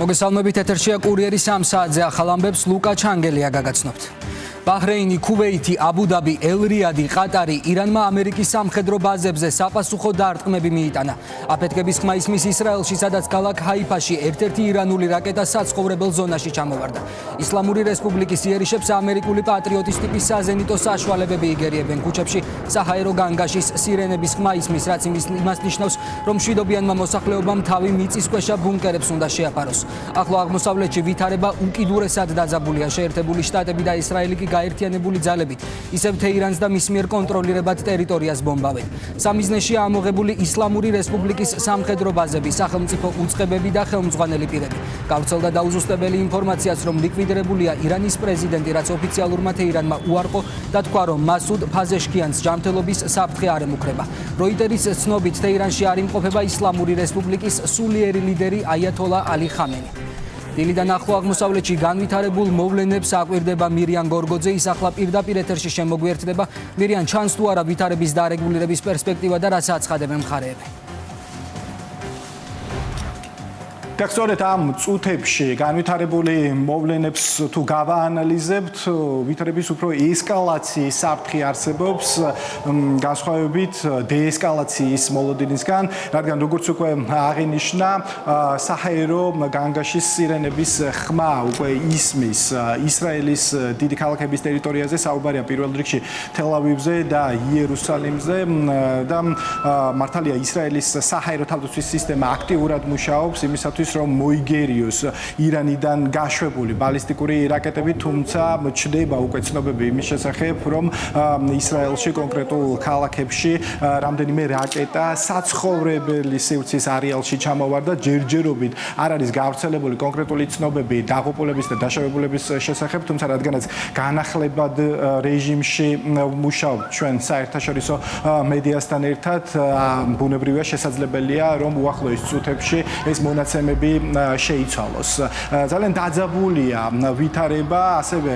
მოგესალმებით, ეთერშია კურიერი 3 საათზე ახალ ამბებს ლუკა ჩანგელია გაგაცნობთ. ბაჰრეინი, ქუვეითი, აბუ-დაბი, ელ-რიადი, ყატარი, ირანმა ამერიკის სამხედრო ბაზებზე საპასუხო დარტყმები მიიტანა. აფეთქების ხმა ისმის ისრაელში, სადაც ქალაქ ჰაიფაში ერთ-ერთი ირანული რაკეტა საცხოვრებელ ზონაში ჩამოვარდა. ისლამური რესპუბლიკის იერიშებს ამერიკული პატრიოტის ტიპის საზენიტო საშუალებები იგერიებენ ქუჩებში. საჰაერო განგაშის სირენების ხმა ისმის, რაც იმას ნიშნავს, რომ მშვიდობიანმა მოსახლეობამ თავი მიწისქვეშა ბუნკერებს უნდა შეაფაროს. ახლო აღმოსავლეთში ვითარება უკიდურესად დაძაბულია. შეერთებული შტატები და ისრაელი კი გაერთიანებული ძალებით ისევ თეირანს და მის მიერ კონტროლირებად ტერიტორიას ბომბავენ. სამიზნეშია ამოღებული ისლამური რესპუბლიკის სამხედრო ბაზები, სახელმწიფო უწყებები და ხელმძღვანელი პირები. გავრცელდა დაუზუსტებელი ინფორმაციაც, რომ ლიკვიდირებულია ირანის პრეზიდენტი, რაც ოფიციალურმა თეირანმა უარყო და თქვა, რომ მასუდ ფაზეშქიანს ჯანმრთელობის საფრთხე არ ემუქრება. როიტერის ცნობით, თეირანში არ იმყოფება ისლამური რესპუბლიკის სულიერი ლიდერი აიათოლა ალი ხამენი. დილიდან ახლო აღმოსავლეთში განვითარებულ მოვლენებს აკვირდება მირიან გორგოძე, ის ახლა პირდაპირ ეთერში შემოგვიერთდება. მირიან, ჩანს თუ არა ვითარების დარეგულირების პერსპექტივა და რაც აცხადებენ მხარეები? Textoret am წუთებში განვითარებული მოვლენებს თუ გავაანალიზებთ, ვითარების უფრო ესკალაციის საფრთხე არსებობს, განსხვავებით დეესკალაციის მოლოდინისგან, რადგან როგორც უკვე აღინიშნა, საჰაერო განგაშის სირენების ხმა უკვე ისმის ისრაელის დიდი ქალაქების ტერიტორიაზე, საუბარია პირველ რიგში თელ-ავივზე და იერუსალიმზე და მართალია ისრაელის საჰაერო თავდაცვის სისტემა აქტიურად მუშაობს იმისათვის რომ მოიგერიოს ირანიდან გაშვებული ბალისტიკური რაკეტები, თუმცა ჩნდება უკვე ცნობები იმის შესახებ, რომ ისრაელში კონკრეტულ ქალაქებში რამდენიმე რაკეტა საცხოვრებელი სივრცის არეალში ჩამოვარდა. ჯერჯერობით არ არის გავრცელებული კონკრეტული ცნობები დაღუპულების და დაშავებულების შესახებ, თუმცა რადგანაც განახლებად რეჟიმში მუშაობთ ჩვენ საერთაშორისო მედიასთან ერთად, ბუნებრივია შესაძლებელია, რომ უახლოეს წუთებში ეს მონაცემები შეიცვალოს. ძალიან დაძაბულია ვითარება ასევე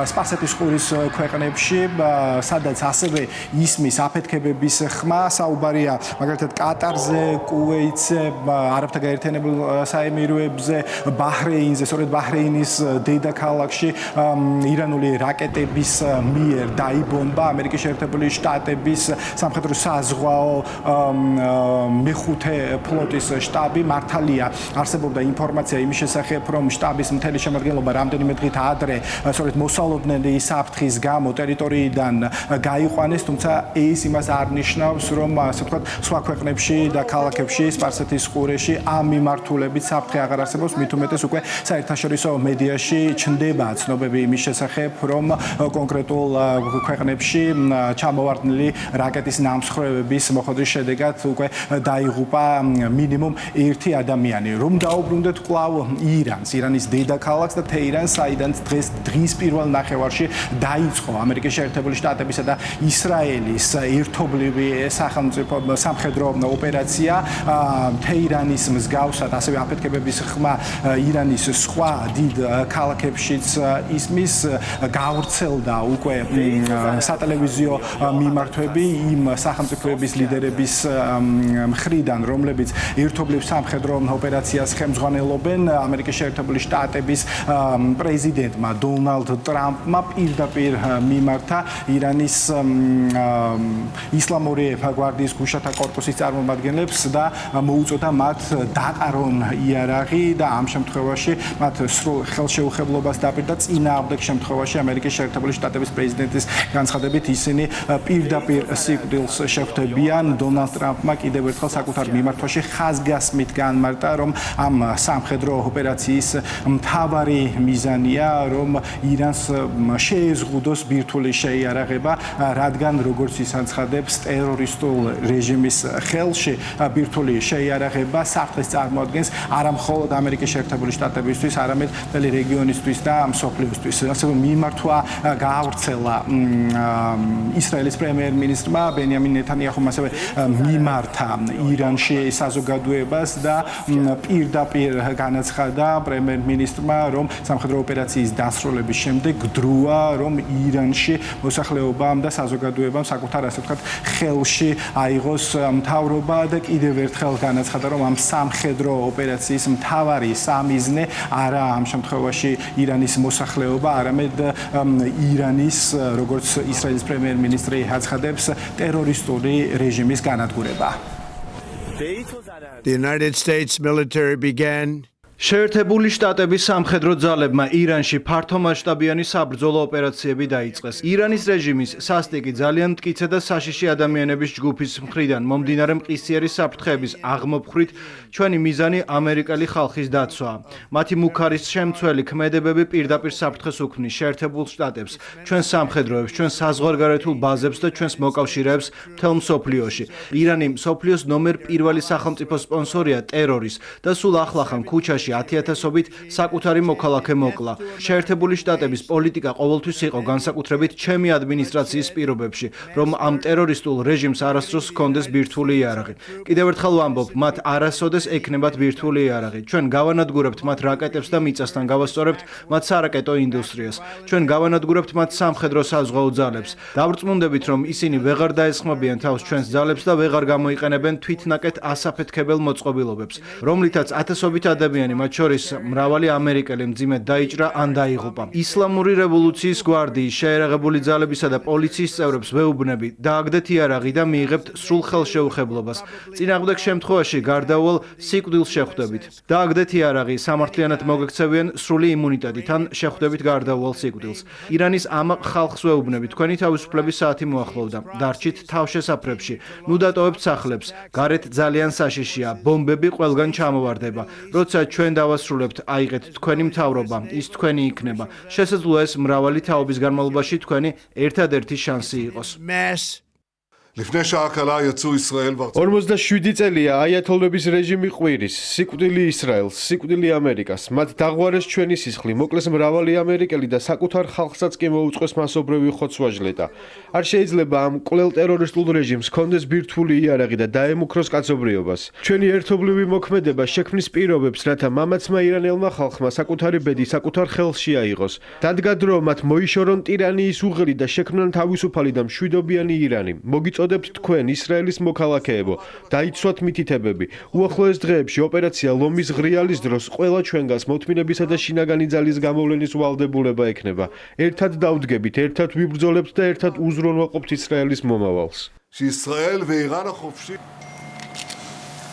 სპარსეთის ყურის ქვეყნებში, სადაც ასევე ისმის აფეთქებების ხმა, საუბარია მაგალითად ყატარზე, კუვეითზე, არაბთა გაერთიანებულ საემიროებზე, ბაჰრეინზე, სწორედ ბაჰრეინის დედაქალაქში ირანული რაკეტების მიერ დაიბომბა ამერიკის შეერთებული შტატების სამხედრო საზღვაო მეხუთე ფლოტის შტაბი. მართალია არსებობდა ინფორმაცია იმის შესახებ, რომ შტაბის მთელი შემადგენლობა რამდენიმე დღით ადრე სწორედ მოსალოდნელი საფრთხის გამო ტერიტორიიდან გაიყვანეს, თუმცა ეს იმას არ ნიშნავს, რომ ასე ვთქვათ, სხვა ქვეყნებში და ქალაქებში, სპარსეთის ყურეში ამ მიმართულებით საფრთხე აღარ არსებობს, მით უმეტეს უკვე საერთაშორისო მედიაში ჩნდება ცნობები იმის შესახებ, რომ კონკრეტულ ქვეყნებში ჩამოვარდნილი რაკეტის ნამსხვრევების მოხდრის შედეგად უკვე დაიღუპა მინიმუმ ერთი ადამიანი. რომ დაუბრუნდეთ კვლავ ირანს, ირანის დედაქალაქს და თეირანს, საიდანაც დღის პირველ ნახევარში დაიწყო ამერიკის შეერთებული შტატებისა და ისრაელის ერთობლივი სამხედრო ოპერაცია. თეირანის მსგავსად ასევე აფეთქებების ხმა ირანის სხვა დიდ ქალაქებშიც ისმის. გავრცელდა უკვე სატელევიზიო მიმართვები იმ სახელმწიფოების ლიდერების მხრიდან, რომლებიც ერთობლივ სამხედრო ოპერაციას ხელმძღვანელობენ. ამერიკის შეერთებული შტატების პრეზიდენტმა დონალდ ტრამპმა პირდაპირ მიმართა ირანის ისლამური გვარდიის გუშათა კორპუსის წარმომადგენლებს და მოუწოდა მათ დაყარონ იარაღი და ამ შემთხვევაში მათ სრულ ხელშეუხებლობას დაპირდა. წინააღმდეგ შემთხვევაში ამერიკის შეერთებული შტატების პრეზიდენტის განცხადებით ისინი პირდაპირ სიკვდილს შეხვდებიან. დონალდ ტრამპმა კიდევ ერთხელ საკუთარ მიმართვაში ხაზგასმით განმარტა, რომ ამ სამხედრო ოპერაციის მთავარი მიზანია, რომ ირანს შეეზღუდოს ბირთვული შეიარაღება, რადგან როგორც ის აცხადებს, ტერორისტულ რეჟიმის ხელში ბირთვული შეიარაღება საფრთხეს წარმოადგენს არა მხოლოდ ამერიკის შეერთებული შტატებისთვის, არამედ მთელი რეგიონისთვის და მსოფლიოსთვის. ასევე მიმართვა გაავრცელა ისრაელის პრემიერ-მინისტრმა ბენიამინ ნეთანიაჰუმ ასევე მიმართა ირანში საზოგადოებას და პირდაპირ განაცხადა პრემიერ-მინისტრმა, რომ სამხედრო ოპერაციის დასრულების შემდეგ გდრუა, რომ ირანში მოსახლეობამ და საზოგადოებამ საკუთარ ასე ვთქვათ ხელში აიღოს მთავრობა და კიდევ ერთხელ განაცხადა, რომ ამ სამხედრო ოპერაციის მთავარი სამიზნე არა ამ შემთხვევაში ირანის მოსახლეობა, არამედ ირანის, როგორც ისრაელის პრემიერ-მინისტრი აცხადებს, ტერორისტული რეჟიმის განადგურება. The United States military began შეერთებული შტატების სამხედრო ძალებმა ირანში ფართომასშტაბიანი საბრძოლო ოპერაციები დაიწყეს. ირანის რეჟიმის სასტიკი ძალიან მტკიცე და საშიში ადამიანების ჯგუფის მხრიდან მომდინარე მყისიერი საფრთხეების აღმოფხვით ჩვენი მიზანი ამერიკელი ხალხის დაცვაა. მათი მუქარის შემცველი ქმედებები პირდაპირ საფრთხეს უქმნის შეერთებულ შტატებს, ჩვენს სამხედროებს, ჩვენს საზღვარგარეთულ ბაზებს და ჩვენს მოკავშირეებს მთელ მსოფლიოში. ირანი მსოფლიოს ნომერ პირველი სახელმწიფო სპონსორია ტერორის და სულ ახლახან ქუჩაში 10,000-ობით საკუთარი მოქალაქე მოკლა. შეერთებული შტატების პოლიტიკა ყოველთვის იყო განსაკუთრებით ჩემი ადმინისტრაციის პირობებში, რომ ამ ტერორისტულ რეჟიმს არასდროს ჰქონდეს ბირთვული იარაღი. კიდევ ერთხელ ვამბობ, მათ არასოდეს ექნებათ ბირთვული იარაღი. ჩვენ გავანადგურებთ მათ რაკეტებს და მიწასთან გავასწორებთ მათ სარაკეტო ინდუსტრიას. ჩვენ გავანადგურებთ მათ სამხედრო საზღვაო ძალებს. დავრწმუნდებით, რომ ისინი ვეღარ დაესხმებიან თავს ჩვენს ძალებს და ვეღარ გამოიყენებენ თვითნაკეთ ასაფეთქებელ მოწყობილობებს, რომლითაც ათასობით ადამიანი მათ შორის მრავალი ამერიკელი მძიმედ დაიჭრა ან დაიღუპა. ისლამური რევოლუციის გვარდიის შეერაღებული ძალებისა და პოლიციის წევრებს ვეუბნები, დააგდეთ იარაღი და მიიღებთ სრულ ხელშეუხებლობას. წინააღმდეგ შემთხვევაში გარდაუვალ სიკვდილს შეხვდებით. დააგდეთ იარაღი, სამართლიანად მოგექცევიან სრული იმუნიტეტით ან შეხვდებით გარდაუვალ სიკვდილს. ირანის ამ ხალხს ვეუბნები, თქვენი თავისუფლების საათი მოახლოვდა. დარჩით თავშესაფრებში, ნუ დატოვებთ სახლებს, გარეთ ძალიან საშიშია, ბომბები ყველგან ჩამოვარდება. როცა ჩვენ დავასრულებთ, აიღეთ თქვენი მთავრობა, ის თქვენი იქნება. შესაძლოა ეს მრავალი თაობის განმავლობაში თქვენი ერთადერთი შანსი იყოს. 47 წელია აიათოლების რეჟიმი ყვირის, სიკვდილი ისრაელს, სიკვდილი ამერიკას. მათ დაღვარეს ჩვენი სისხლი, მოკლეს მრავალი ამერიკელი და საკუთარ ხალხსაც კი მოუწყეს მასობრივი ხოცვა-ჟლეტა. არ შეიძლება ამ კვლელ ტერორისტულ რეჟიმს ჰქონდეს ბირთვული იარაღი და დაემუქროს კაცობრიობას. ჩვენი ერთობლივი მოქმედება შექმნის პირობებს, რათა მამაცმა ირანელმა ხალხმა საკუთარი ბედი საკუთარ ხელში აიღოს. დადგა დრო მათ მოიშორონ ტირანიის უღელი და შექმნან თავისუფალი და მშვიდობიანი ირანი. მოგიწოდებთ თქვენ ისრაელის მოქალაქეებო, დაიცვათ მითითებები. უახლოეს დღეებში ოპერაცია ლომის ღრიალის დროს ყველა ჩვენგანს მოთმინებისა და შინაგანი ძალის გამოვლენის ვალდებულება ექნება. ერთად დავდგებით, ერთად ვიბრძოლებთ და ერთად უზრუნველყოფთ ისრაელის მომავალს.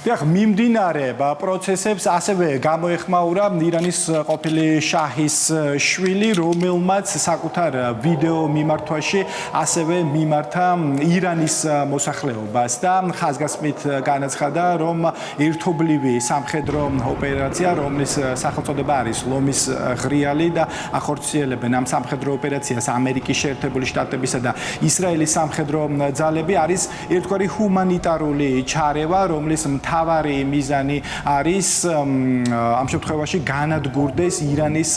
დიახ, მიმდინარე პროცესებს ასევე გამოეხმაურა ირანის ყოფილი შაჰის შვილი, რომელმაც საკუთარ ვიდეო მიმართვაში ასევე მიმართა ირანის მოსახლეობას და ხაზგასმით განაცხადა, რომ ერთობლივი სამხედრო ოპერაცია, რომლის სახელწოდება არის ლომის ღრიალი და ახორციელებენ ამ სამხედრო ოპერაციას ამერიკის შეერთებული შტატებისა და ისრაელის სამხედრო ძალები, არის ერთგვარი ჰუმანიტარული ჩარევა, რომლის მთავარი მიზანი არის ამ შემთხვევაში განადგურდეს ირანის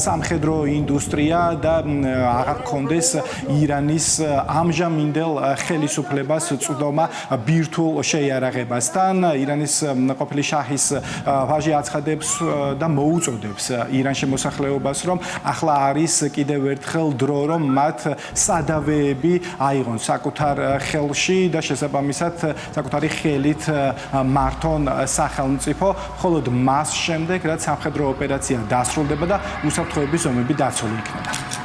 სამხედრო ინდუსტრია და აღარ გქონდეს ირანის ამჟამინდელ ხელისუფლებას წვდომა ბირთვულ შეიარაღებასთან. ირანის ყოფილი შაჰის ვაჟი აცხადებს და მოუწოდებს ირანში მოსახლეობას, რომ ახლა არის კიდევ ერთხელ დრო, რომ მათ სადავეები აიღონ საკუთარ ხელში და შესაბამისად საკუთარი ხელით მართონ სახელმწიფო, მხოლოდ მას შემდეგ, რაც სამხედრო ოპერაცია დასრულდება და უსაფრთხოების ზომები დაცული იქნება.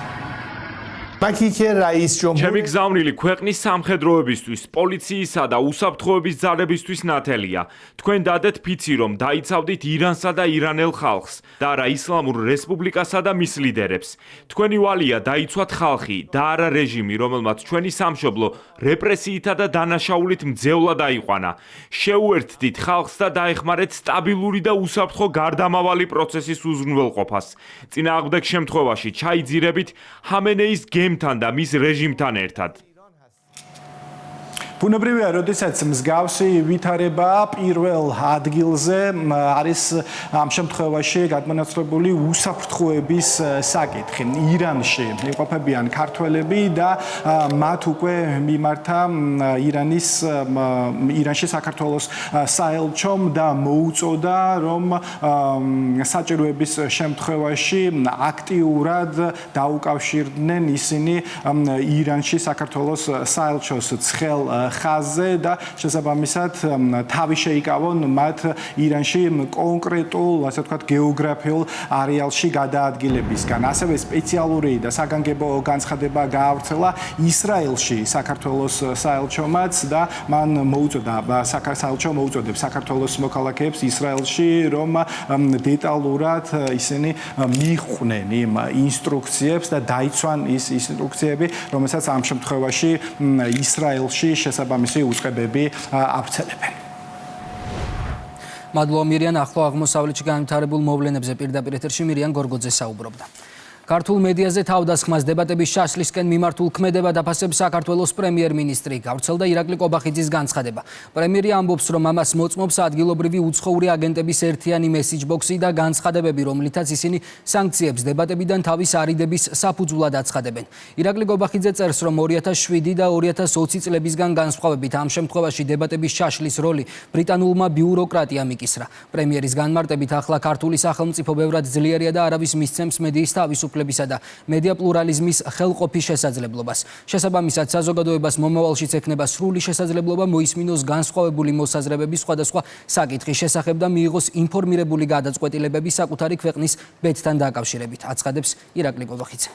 ჩემი გზავნილი ქვეყნის სამხედროებისთვის, პოლიციისა და უსაფრთხოების ძალებისთვის ნათელია. თქვენ დადეთ ფიცი, რომ დაიცავდით ირანსა და ირანელ ხალხს და არა ისლამურ რესპუბლიკასა და მის ლიდერებს. თქვენი ვალია დაიცვათ ხალხი და არა რეჟიმი, რომელმაც ჩვენი სამშობლო რეპრესიითა და დანაშაულით მძევლად აიყვანა. შეუერთდით ხალხს და დაეხმარეთ სტაბილური და უსაფრთხო გარდამავალი პროცესის უზრუნველყოფას. წინააღმდეგ შემთხვევაში ჩაიძირებით ჰამენეის გემთან და მის რეჟიმთან ერთად. ბუნებრივია, როდესაც მსგავსი ვითარება პირველ ადგილზე არის ამ შემთხვევაში გადმონაცვლებული უსაფრთხოების საკითხი. ირანში იყოფებიან ქართველები და მათ უკვე მიმართა ირანში საქართველოს საელჩომ და მოუწოდა, რომ საჭიროების შემთხვევაში აქტიურად დაუკავშირდნენ ისინი ირანში საქართველოს საელჩოს ცხელ ხაზზე და შესაბამისად თავი შეიკავონ მათ ირანში კონკრეტულ, ასე ვთქვათ, გეოგრაფიულ არეალში გადაადგილებისგან. ასევე სპეციალური და საგანგებო განცხადება გაავრცელა ისრაელში საქართველოს საელჩომაც და მან საელჩო მოუწოდებს საქართველოს მოქალაქეებს ისრაელში, რომ დეტალურად ისინი მიხვნენ იმ ინსტრუქციებს და დაიცვან ის ინსტრუქციები, რომელსაც ამ შემთხვევაში ისრაელში შესაბამისი უწყებები ავრცელებენ. მადლობა მირიან, ახლო აღმოსავლეთში განვითარებულ მოვლენებზე პირდაპირ ეთერში მირიან გორგოძე საუბრობდა. ქართულ მედიაზე თავდასხმას დებატების შაშლისკენ მიმართულ ქმედება დაფასებს საქართველოს პრემიერ-მინისტრი. გავრცელდა ირაკლი კობახიძის განცხადება. პრემიერი ამბობს, რომ ამას მოწმობს ადგილობრივი უცხოური აგენტების ერთიანი მესიჯბოქსი და განცხადებები, რომლითაც ისინი სანქციებს დებატებიდან თავის არიდების საფუძვლად აცხადებენ. ირაკლი კობახიძე წერს, რომ 2007 და 2020 წლებისგან განსხვავებით ამ შემთხვევაში დებატების შაშლის როლი ბრიტანულმა ბიუროკრატიამ იკისრა. პრემიერის განმარტებით ახლა ქართული სახელმწიფო ბევრად ძლიერია და არავის მისცემს მედიის თავისუფლებას და მედია პლურალიზმის ხელყოფის შესაძლებლობას. შესაბამისად, საზოგადოებას მომავალშიც ექნება სრული შესაძლებლობა მოისმინოს განსხვავებული მოსაზრებების სხვადასხვა საკითხის შესახებ და მიიღოს ინფორმირებული გადაწყვეტილებები საკუთარი ქვეყნის ბედთან დაკავშირებით, აცხადებს ირაკლი კობახიძე.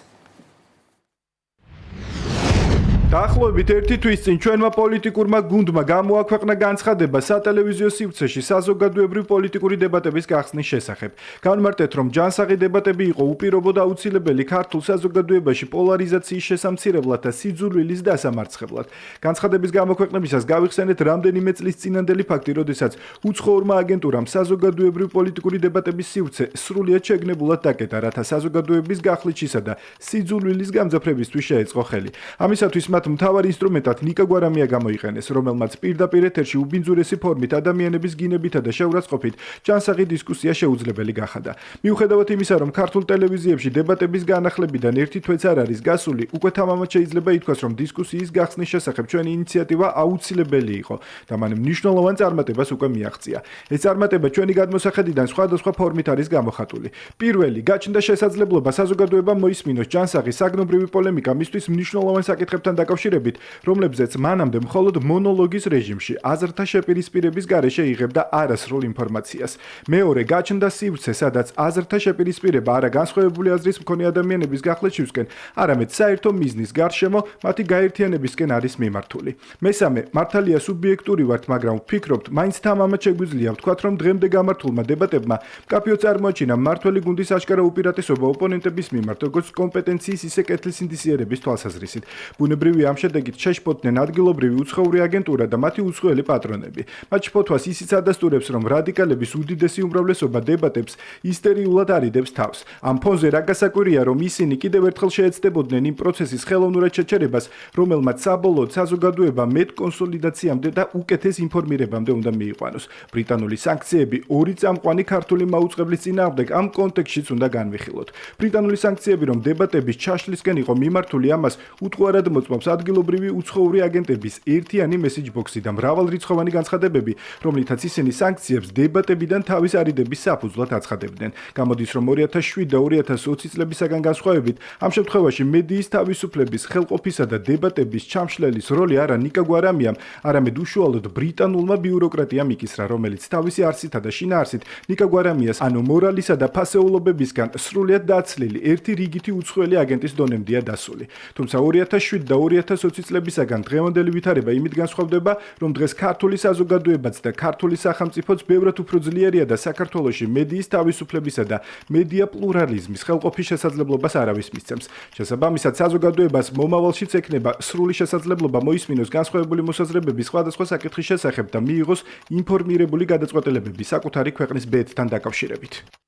დაახლოებით 1 თვის წინ ჩვენმა პოლიტიკურმა გუნდმა გამოაქვეყნა განცხადება სატელევიზიო სივრცეში საზოგადოებრივი პოლიტიკური დებატების გახსნის შესახებ. განმარტეთ, რომ ჯანსაღი დებატები იყო უპირობო და აუცილებელი ქართულ საზოგადოებაში პოლარიზაციის შესამცირებლად და სიძულვილის დასამარცხებლად. განცხადების გამოქვეყნებისას გავიხსენეთ რამდენიმე წლის წინანდელი ფაქტი, როდესაც უცხოურმა აგენტურამ საზოგადოებრივი პოლიტიკური დებატების სივრცე სრულიად შეგნებულად დაკეტა, რათა საზოგადოების გახლიჩისა და სიძულვილის გამძაფრებისთვის შეეწყო ხელი. ამისათვის მათ მთავარ ინსტრუმენტად ნიკა გვარამია გამოიყენეს, რომელმაც პირდაპირ ეთერში უბინძურესი ფორმით ადამიანების გინებითა და შეურაცხყოფით ჯანსაღი დისკუსია შეუძლებელი გახადა. მიუხედავად იმისა, რომ ქართულ ტელევიზიებში დებატების განახლებიდან ერთი თვეც არ არის გასული, უკვე თამამად შეიძლება ითქვას, რომ დისკუსიის გახსნის შესახებ ჩვენი ინიციატივა აუცილებელი იყო და მან მნიშვნელოვან წარმატებას უკვე მიაღწია. ეს წარმატება ჩვენი გადმოსახედიდან სხვადასხვა ფორმით არის გამოხატული. პირველი, გაჩნდა შესაძლებლობა საზოგადოებამ მოისმინოს ჯანსაღი საგნობრივი პოლემიკა მისთვის მნიშვნელოვან საკითხებთან დაკავშირებით, რომლებზეც მანამდე მხოლოდ მონოლოგის რეჟიმში აზრთა შეპირისპირების გარეშე იღებდა არასრულ ინფორმაციას. მეორე, გაჩნდა სივრცე, სადაც აზრთა შეპირისპირება არა განსხვავებული აზრის მქონე ადამიანების გახლეჩივსკენ, არამედ საერთო მიზნის გარშემო მათი გაერთიანებისკენ არის მიმართული. მესამე, მართალია სუბიექტური ვართ, მაგრამ ვფიქრობთ, მაინც თამამად შეგვიძლია ვთქვათ, რომ დღემდე გამართულმა დებატებმა მკაფიო წარმოაჩინა მმართველი გუნდის აშკარა უპირატესობა ოპონენტების მიმართ, როგორც კომპეტენციის, ისე კეთილსინდისიერების თვალსაზრისით. ბუნებრივია ამ შედეგით შეშფოთდნენ ადგილობრივი უცხოური აგენტურა და მათი უცხოელი პატრონები. მათ შფოთვას ისიც ადასტურებს, რომ რადიკალების უდიდესი უმრავლესობა დებატებს ისტერიულად არიდებს თავს. ამ ფონზე რა გასაკვირია, რომ ისინი კიდევ ერთხელ შეეცდებოდნენ იმ პროცესის ხელოვნურად შეჩერებას, რომელმაც საბოლოოდ საზოგადოება მეტ კონსოლიდაციამდე და უკეთეს ინფორმირებამდე უნდა მიიყვანოს. ბრიტანული სანქციები ორი წამყვანი ქართული მაუწყებლის წინააღმდეგ ამ კონტექსტშიც უნდა განვიხილოთ. ბრიტანული სანქციები, რომ დებატების ჩაშლისკენ იყო მიმართული, ამას უთუარად მოწმობს ადგილობრივი უცხოური агентების ერთიანი მესიჯბოქსი და მრავალრიცხოვანი განცხადებები, რომლითაც ისინი სანქციებს დებატებიდან თავის არიდების საფუძვლად აცხადებდნენ. გამოდის, რომ 2007 და 2020 წლებისაგან განსხვავებით, ამ შემთხვევაში მედიის თავისუფლების, ხელყოფისა და დებატების ჩამშლელის როლი არა ნიკა გვარამიამ, არამედ უშუალოდ ბრიტანულმა ბიუროკრატიამ იკისრა, რომელიც თავისი არსითა და შინაარსით ნიკა გვარამიას, ანუ მორალისა და ფასეულობებისგან სრულიად დაცლილი ერთი რიგითი უცხოელი აგენტის დონემდეა დასული. თუმცა 2007 და 2020 წლებისაგან დღევანდელი ვითარება იმით განსხვავდება, რომ დღეს ქართული საზოგადოებაც და ქართული სახელმწიფოც ბევრად უფრო ძლიერია და საქართველოში მედიის თავისუფლებისა და მედია პლურალიზმის ხელყოფის შესაძლებლობას არავის მისცემს. შესაბამისად, საზოგადოებას მომავალშიც ექნება სრული შესაძლებლობა მოისმინოს განსხვავებული მოსაზრებები სხვადასხვა საკითხის შესახებ და მიიღოს ინფორმირებული გადაწყვეტილებები საკუთარი ქვეყნის ბედთან დაკავშირებით.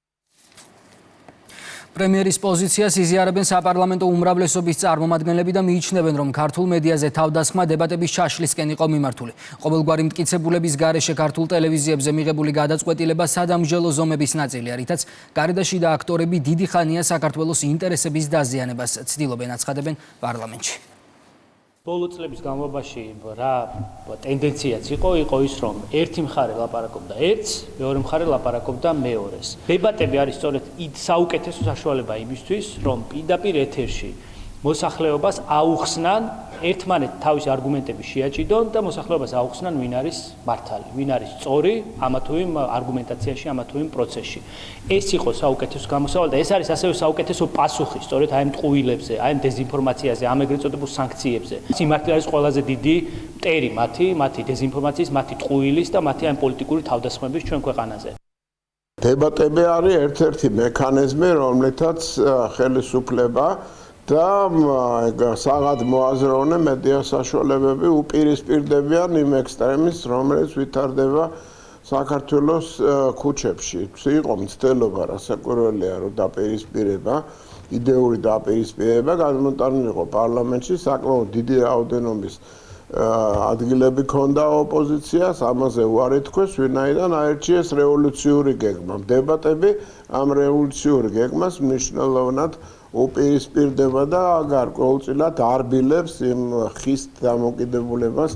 პრემიერის პოზიციას იზიარებენ საპარლამენტო უმრავლესობის წარმომადგენლები და მიიჩნევენ, რომ ქართულ მედიაზე თავდასხმა დებატების ჩაშლისკენ იყო მიმართული. ყოველგვარი მტკიცებულების გარეშე ქართულ ტელევიზიებზე მიღებული გადაწყვეტილება სადამსჯელო ზომების ნაწილია, რითაც გარედაში და აქტორები დიდი ხანია საქართველოს ინტერესების დაზიანებას ცდილობენ, აცხადებენ პარლამენტში. ბოლო წლების განმავლობაში რა ტენდენციაც იყო ის, რომ ერთი მხარე ლაპარაკობდა ერთს, მეორე მხარე ლაპარაკობდა მეორეს. დებატები არის სწორედ საუკეთესო საშუალება იმისთვის, რომ პირდაპირ ეთერში მოსახლეობას აუხსნან, ერთმანეთს თავისი არგუმენტები შეაჭიდონ და მოსახლეობას აუხსნან, ვინ არის მართალი, ვინ არის სწორი ამა თუ იმ არგუმენტაციაში, ამა თუ იმ პროცესში. ეს იყო საუკეთესო გამოსავალი და ეს არის ასევე საუკეთესო პასუხი სწორედ აი ამ ტყუილებზე, აი ამ დეზინფორმაციაზე, ამ ეგრეთ წოდებულ სანქციებზე. სიმართლე არის ყველაზე დიდი მტერი მათი დეზინფორმაციის, მათი ტყუილის და მათი ამ პოლიტიკური თავდასხმების ჩვენ ქვეყანაზე. დებატები არის ერთ-ერთი მექანიზმი, რომლითაც ხელისუფლება და საღად მოაზროვნე მედია საშუალებები უპირისპირდებიან იმ ექსტრემისტს, რომელიც ვითარდება საქართველოს ქუჩებში. იყო მცდელობა, რასაკვირველია, რომ დაპირისპირება, იდეური დაპირისპირება გადმოტანილი იყო პარლამენტში, საკმაოდ დიდი რაოდენობის ადგილები ქონდა ოპოზიციას, ამაზე უარი თქვეს, ვინაიდან აერჩიეს რევოლუციური გეგმა. დებატები ამ რევოლუციური გეგმას მნიშვნელოვნად უპირისპირდება და გარკვეულწილად არბილებს იმ ხის დამოკიდებულებას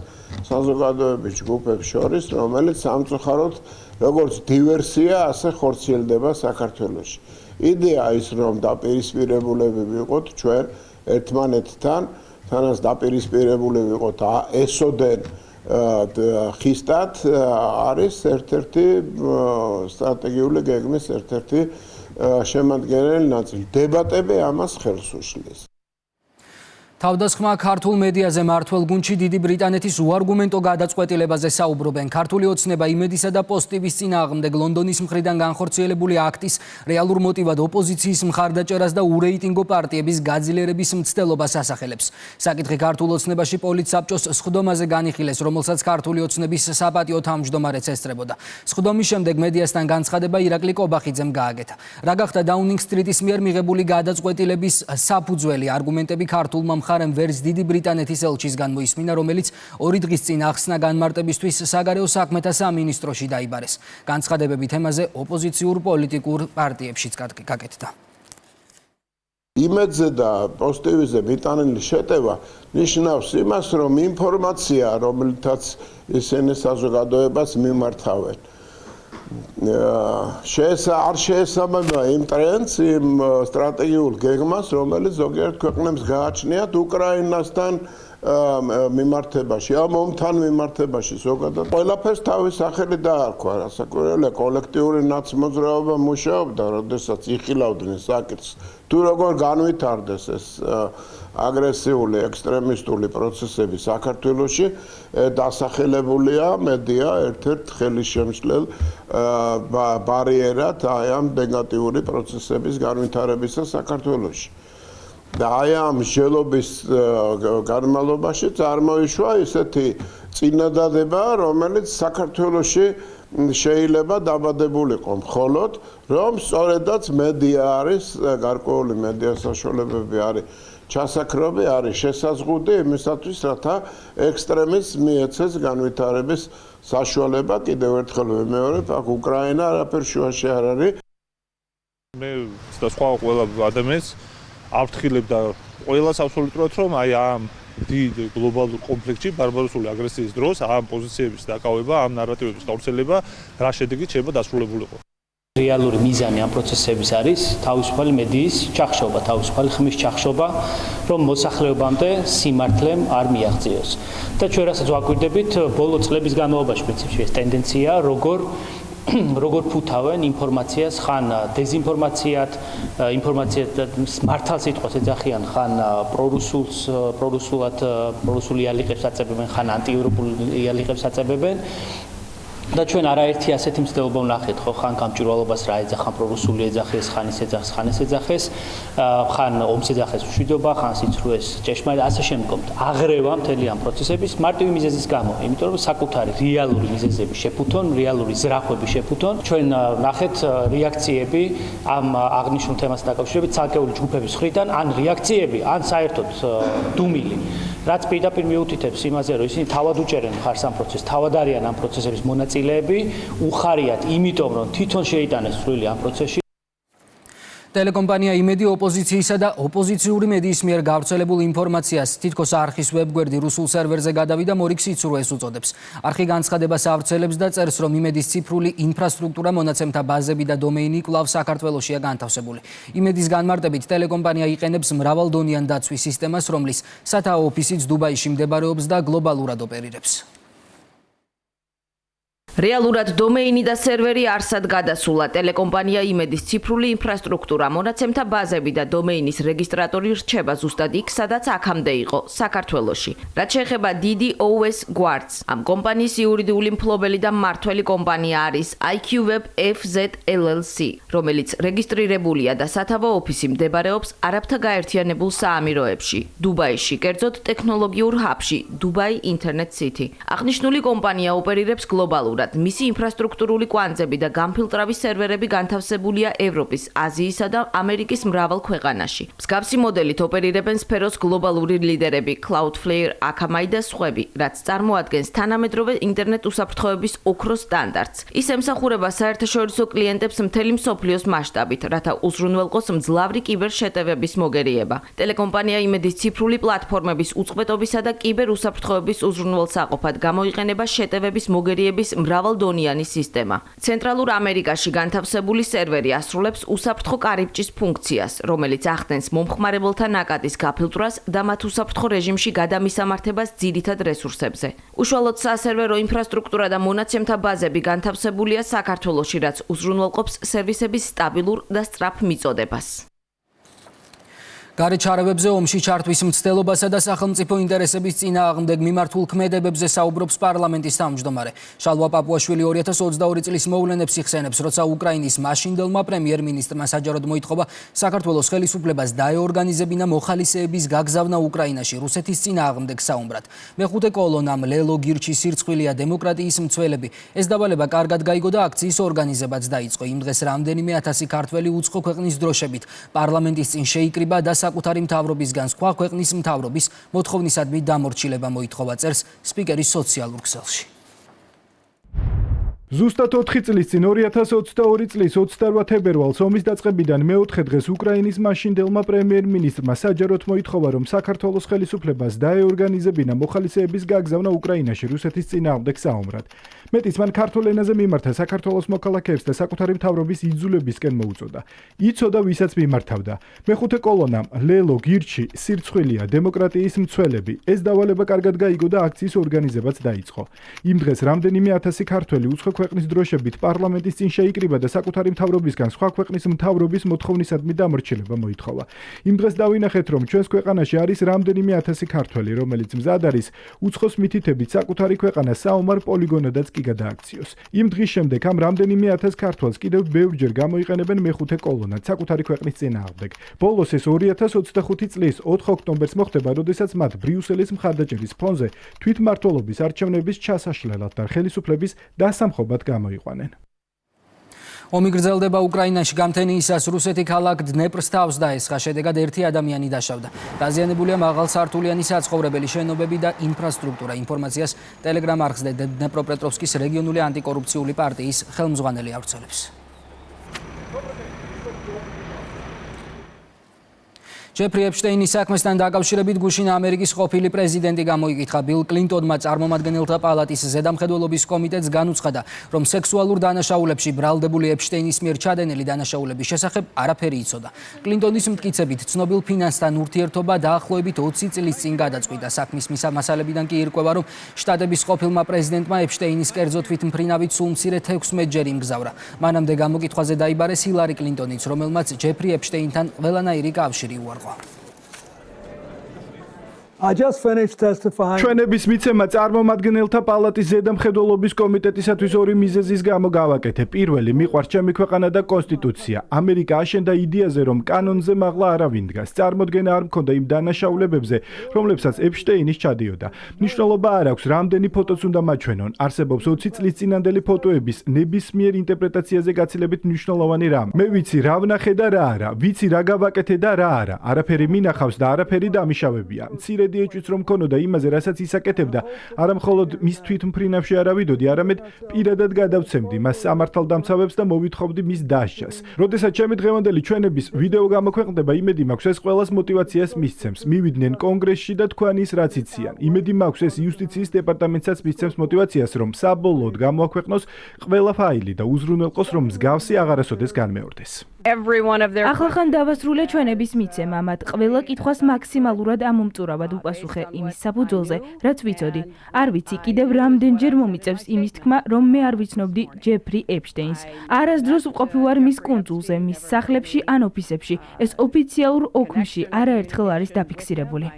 საზოგადოების ჯგუფებს შორის, რომელიც სამწუხაროდ როგორც დივერსია, ასე ხორციელდება საქართველოში. იდეა ის, რომ დაპირისპირებულები ვიყოთ ჩვენ ერთმანეთთან, თანაც დაპირისპირებული ვიყოთ ესოდენ ხისტად, არის ერთ-ერთი სტრატეგიული გეგმის ერთ-ერთი შემადგენელი ნაწილი. დებატები ამას ხელს უშლის. თავდასხმა ქართულ მედიაზე მართველ გუნდში დიდი ბრიტანეთის უარგუმენტო გადაწყვეტილებაზე საუბრობენ. ქართული ოცნება იმედისა და პოზიტივის წინააღმდეგ ლონდონის მხრიდან განხორციელებული აქტის რეალურ მოტივად ოპოზიციის მხარდაჭერას და ურეიტინგო პარტიების გაძლიერების მცდელობას ასახელებს. საკითხი ქართულ ოცნებაში პოლიტსაბჭოს სხდომაზე განიხილეს, რომელსაც ქართული ოცნების საპატიო თავმჯდომარეც ესწრებოდა. სხდომის შემდეგ მედიასთან განცხადება ირაკლი კობახიძემ გააკეთა. რა გახდა დაუნინგ სტრიტის მიერ მიღებული გადაწყვეტილების საფუძველი არგუმენტები ქართულმა მხარემ ვერც დიდი ბრიტანეთის ელჩის განმოისმინა, რომელიც 2 დღის წინ ახსნა განმარტებისთვის საგარეო საქმეთა სამინისტროში დაიბარეს. განცხადებები თემაზე ოპოზიციურ პოლიტიკურ პარტიებშიც გაკეთდა. იმედზე და პოზიტივზე მიტანილი შეტევა ნიშნავს იმას, რომ ინფორმაცია, რომელთაც ისინი საზოგადოებას მიმართავენ, არ შეესაბამება იმ ტრენდს, იმ სტრატეგიულ გეგმას, რომელიც ზოგიერთ ქვეყნებს გააჩნიათ უკრაინასთან მიმართებაში, ამ ომთან მიმართებაში ზოგადად. ყველაფერს თავის სახელი დაარქვა, რასაკვირველია, კოლექტიური ნაცმოძრაობა მუშაობდა, როდესაც იხილავდნენ საკითხს, თუ როგორ განვითარდეს ეს აგრესიული ექსტრემისტული პროცესები საქართველოში, დასახელებულია მედია ერთ-ერთ ხელისშემშლელ ბარიერად აი ამ ნეგატიური პროცესების განვითარებისა საქართველოში. და აი ამ მსჯელობის განმავლობაში წარმოიშვა ისეთი წინადადება, რომელიც საქართველოში შეიძლება დაბადებულიყო, მხოლოდ რომ სწორედაც მედია არის, გარკვეული მედია საშუალებები არის ჩასაქრობი, არის შესაზღუდი იმისათვის, რათა ექსტრემიზმს მიეცეს განვითარების საშუალება. კიდევ ერთხელ ვიმეორებ, აქ უკრაინა არაფერ შუაში არ არის. მე და სხვა ყველა ადამიანს ავთხილებ და ყველას აბსოლუტურად, რომ აი ამ დიდ გლობალურ კონფლიქტში, ბარბაროსული აგრესიის დროს ამ პოზიციების დაკავება, ამ ნარატივების გავრცელება რა შედეგით შეიძლება დასრულებულიყო. რეალური მიზანი ამ პროცესების არის თავისუფალი მედიის ჩახშობა, თავისუფალი ხმის ჩახშობა, რომ მოსახლეობამდე სიმართლემ არ მიაღწიოს. და ჩვენ რასაც ვაკვირდებით, ბოლო წლების განმავლობაში პრინციპში ეს ტენდენცია, როგორ ფუთავენ ინფორმაციას, ხან დეზინფორმაციად, ინფორმაციად მართალ სიტყვას ეძახიან, ხან პრორუსული იალიყებს აწებებენ, ხან ანტიევროპული იალიყებს აწებებენ. და ჩვენ არაერთი ასეთი მცდელობა ვნახეთ, ხო, ხან გამჭვირვალობას რა ეძახან, პრორუსული ეძახეს, ხან ის ეძახეს, ხან ეს ეძახეს, ხან ომს ეძახეს მშვიდობა, ხან სიცრუეს ჭეშმარიტ ასე შემდგომ. აღრევა მთელი ამ პროცესების მარტივი მიზეზის გამო, იმიტომ რომ საკუთარი რეალური მიზეზები შეფუთონ, რეალური ზრახვები შეფუთონ. ჩვენ ვნახეთ რეაქციები ამ აღნიშნულ თემასთან დაკავშირებით ცალკეული ჯგუფების მხრიდან, ან რეაქციები, ან საერთოდ დუმილი, რაც პირდაპირ მიუთითებს იმაზე, რომ ისინი თავად უჭერენ მხარს ამ პროცესს, თავად არიან ამ პროცესების მონაწილეები, უხარიათ იმიტომ, რომ თვითონ შეიტანეს წვლილი ამ პროცესში. ტელეკომპანია იმედი ოპოზიციისა და ოპოზიციური მედიის მიერ გავრცელებულ ინფორმაციას თითქოს არხის ვებგვერდი რუსულ სერვერზე გადავიდა მორიგ სიცრუეს უწოდებს. არხი განცხადებას ავრცელებს და წერს, რომ იმედის ციფრული ინფრასტრუქტურა, მონაცემთა ბაზები და დომეინი კვლავ საქართველოშია განთავსებული. იმედის განმარტებით ტელეკომპანია იყენებს მრავალდონიან დაცვის სისტემას, რომლის სათაო ოფისიც დუბაიში მდებარეობს და გლობალურად ოპერირებს. რეალურად დომეინი და სერვერი არსად გადასულა. ტელეკომპანია იმედის ციფრული ინფრასტრუქტურა, მონაცემთა ბაზები და დომეინის რეგისტრატორი რჩება ზუსტად იქ, სადაც აქამდე იყო, საქართველოში. რაც შეეხება DDoS Guards, ამ კომპანიის იურიდიული მფლობელი და მმართველი კომპანია არის IQweb FZ LLC, რომელიც რეგისტრირებულია და სათავო ოფისი მდებარეობს არაბთა გაერთიანებულ საამიროებში, დუბაიში, კერძოდ ტექნოლოგიურ ჰაბში, Dubai Internet City. აღნიშნული კომპანია ოპერირებს გლობალურად. მისი ინფრასტრუქტურული კვანძები და გამფილტრავის სერვერები განთავსებულია ევროპის, აზიისა და ამერიკის მრავალ ქვეყანაში. მსგავსი მოდელით ოპერირებენ სფეროს გლობალური ლიდერები Cloudflare, Akamai და სხვები, რაც წარმოადგენს თანამედროვე ინტერნეტ უსაფრთხოების ოქროს სტანდარტს. ის ემსახურება საერთაშორისო კლიენტებს მთელი მსოფლიოს მასშტაბით, რათა უზრუნველყოს მძლავრი კიბერ შეტევების მოგერიება. ტელეკომპანია იმედის ციფრული პლატფორმების უწყლობისა და კიბერ უსაფრთხოების უზრუნველსაყოფად გამოიყენება შეტევების მოგერიების მრავალდონიანი სისტემა. ცენტრალურ ამერიკაში განთავსებული სერვერი ასრულებს უსაფრთხო კარიბჭის ფუნქციას, რომელიც ახდენს მომხმარებელთა ნაკადის გაფილტრას და მათ უსაფრთხო რეჟიმში გადამისამართებას ძირითად რესურსებზე. უშუალოდ სასერვერო ინფრასტრუქტურა და მონაცემთა ბაზები განთავსებულია საქართველოში, რაც უზრუნველყოფს სერვისების სტაბილურ და სწრაფ მიწოდებას. გარეჩარევებზე ომში ჩართვის მცდელობასა და სახელმწიფო ინტერესების წინააღმდეგ მიმართულ ქმედებებზე საუბრობს პარლამენტის თავმჯდომარე. შალვა პაპუაშვილი 2022 წლის მოვლენებს იხსენებს, როცა უკრაინის მაშინდელმა პრემიერ-მინისტრმა საჯაროდ მოითხოვა საქართველოს ხელისუფლებას დაეორგანიზებინა მოხალისეების გაგზავნა უკრაინაში რუსეთის წინააღმდეგ საუბრად. მეხუთე კოლონამ ლელო გირჩის სირცხვილია დემოკრატიის მცველები. ეს დავალება კარგად გაიგო და აქციის ორგანიზებაც დაიწყო. იმ დღეს რამდენიმე ათასი ქართველი უცხო ქვეყნის დროშებით პარლამენტის წინ შეიკრიბა და საკუთარი მთავრობისგან სხვა ქვეყნის მთავრობის მოთხოვნისადმი დამორჩილება მოითხოვა, წერს სპიკერის სოციალურ ქსელში. ზუსტად 4 წლის წინ 2022 წლის 28 თებერვალს ომის დაწყებიდან მეოთხე დღეს უკრაინის მაშინდელმა პრემიერ-მინისტრმა საჯაროდ მოითხოვა, რომ საქართველოს ხელისუფლებას დაეორგანიზებინა მოხალისეების გაგზავნა უკრაინაში რუსეთის წინააღმდეგ საომრად. მეტიც მან ქართულ ენაზე მიმართა საქართველოს მოქალაქეებს და საკუთარი მთავრობის იძულებისკენ მოუწოდა. იცოდა ვისაც მიმართავდა. მეხუთე კოლონამ ლელო გირჩი სირცხვილია დემოკრატიის მცველები. ეს დავალება კარგად გაიგო და აქციის ორგანიზებაც დაიწყო. იმ დღეს რამდენიმე ათასი ქართველი უცხო ქვეყნის დროშებით პარლამენტის წინ შეიკრიბა და საკუთარი მთავრობისგან სხვა ქვეყნის მთავრობის მოთხოვნისადმი დამორჩილება მოითხოვა. იმ დღეს დავინახეთ, რომ ჩვენს ქვეყანაში არის რამდენიმე ათასი ქართველი, რომელიც მზად არის უცხოს მითითებით საკუთარი ქვეყანა საომარ პოლიგონადაც კი გადააქციოს. იმ დღის შემდეგ ამ რამდენიმე ათას ქართველს კიდევ ბევრჯერ გამოიყენებენ მეხუთე კოლონად საკუთარი ქვეყნის წინააღმდეგ. ბოლოს ეს 2025 წლის 4 ოქტომბერს მოხდება, როდესაც მათ ბრიუსელის მხარდაჭერის ფონზე თვითმმართველობის არჩევნების ჩასაშლელად და ხელისუფლების დასამხობად გამოიყვანენ. ომი გრძელდება უკრაინაში. გამთენიისას რუსეთი ქალაქ დნეპრს თავს დაესხა, შედეგად ერთი ადამიანი დაშავდა. დაზიანებულია მაღალსართულიანი საცხოვრებელი შენობები და ინფრასტრუქტურა. ინფორმაციას ტელეგრამ არხზე დნეპროპეტროვსკის რეგიონული ანტიკორუფციული პარტიის ხელმძღვანელი ავრცელებს. ჯეფრი ეპშტეინის საქმესთან დაკავშირებით გუშინ ამერიკის ყოფილი პრეზიდენტი გამოიკითხა. ბილ კლინტონმა წარმომადგენელთა პალატის ზედამხედველობის კომიტეტს განუცხადა, რომ სექსუალურ დანაშაულებში ბრალდებული ეპშტეინის მიერ ჩადენილი დანაშაულების შესახებ არაფერი იცოდა. კლინტონის მტკიცებით ცნობილ ფინანსთან ურთიერთობა დაახლოებით 20 წლის წინ გადაწყვიტა. საქმის მასალებიდან კი ირკვევა, რომ შტატების ყოფილმა პრეზიდენტმა ეპშტეინის კერძო თვითმფრინავით სულ მცირე 16 იმგზავრა. მანამდე გამოკითხვაზე დაიბარეს ჰილარი კლინტონიც, რომელმაც ჯეფრი ეპშტეინთან ყველანაირი კავშირი უარყო. ჩვენების მიცემა წარმომადგენელთა პალატის ზედამხედველობის კომიტეტისათვის ორი მიზეზის გამო გავაკეთე. პირველი, მიყვარს ჩემი ქვეყანა და კონსტიტუცია. ამერიკა აშენდა იდეაზე, რომ კანონზე მაღლა არავინ დგას. წარმოდგენა არ მქონდა იმ დანაშაულებებზე, რომლებსაც ეპშტეინის ჩადიოდა. მნიშვნელობა არ აქვს, რამდენი ფოტოც უნდა მაჩვენონ. არსებობს 20 წლის წინანდელი ფოტოების ნებისმიერ ინტერპრეტაციაზე გაცილებით მნიშვნელოვანი რამ. მე ვიცი რა ვნახე და რა არა, ვიცი რა გავაკეთე და რა არა. არაფერი მინახავს და არაფერი დამიშავებია. მცირედი ეჭვიც რომ მქონოდა იმაზე, რასაც ისაკეთებდა, არა მხოლოდ მის თვითმფრინავში არ ავიდოდი, არამედ პირადად გადავცემდი მას სამართალდამცავებს და მოვითხოვდი მის დასჯას. როდესაც ჩემი დღევანდელი ჩვენების ვიდეო გამოქვეყნდება, იმედი მაქვს ეს ყველას мотиваციას მისცემს. მივიდნენ კონგრესში და თქვენ ის რაც იციან. იმედი მაქვს ეს იუსტიციის დეპარტამენტსაც მისცემს мотиваციას, რომ საბოლოოდ გამოაქვეყნოს ყველა ფაილი და უზრუნველყოს, რომ მსგავსი აღარასოდეს განმეორდეს. ახლახან დავასრულე ჩვენების მიცემა, მათ ყველა კითხვას მაქსიმალურად ამომწურავად უპასუხე იმის საფუძველზე, რაც ვიცოდი. არ ვიცი კიდევ რამდენჯერ მომიწევს იმის თქმა, რომ მე არ ვიცნობდი ჯეფრი ეპშტეინს. არასდროს ვყოფი ვარ მის კუნძულზე, მის სახლებში ან ოფისებში. ეს ოფიციალურ ოქმში არაერთხელ არის დაფიქსირებული.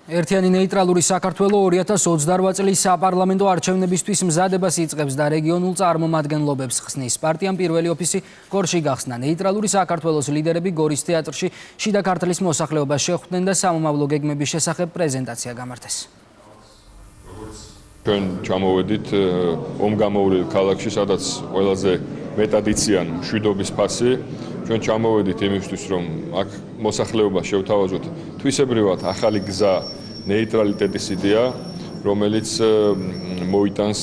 ერთიანი ნეიტრალური საქართველო 2028 წლის საპარლამენტო არჩევნებისთვის მზადებას იწყებს და რეგიონულ წარმომადგენლობებს ხსნის. პარტიამ პირველი ოფისი გორში გახსნა. ნეიტრალური საქართველოს ლიდერები გორის თეატრში შიდა ქართლის მოსახლეობას შეხვდნენ და სამომავლო გეგმების შესახებ პრეზენტაცია გამართეს. ჩვენ ჩამოვედით ომგამოვრილ ქალაქში, სადაც ყველაზე მეტად იციან მშვიდობის ფასი. ჩვენ ჩამოვედით იმისთვის, რომ აქ მოსახლეობა შევთავაზოთ თვისებრივად ახალი გზა ნეიტრალიტეტის იდეა, რომელიც მოიტანს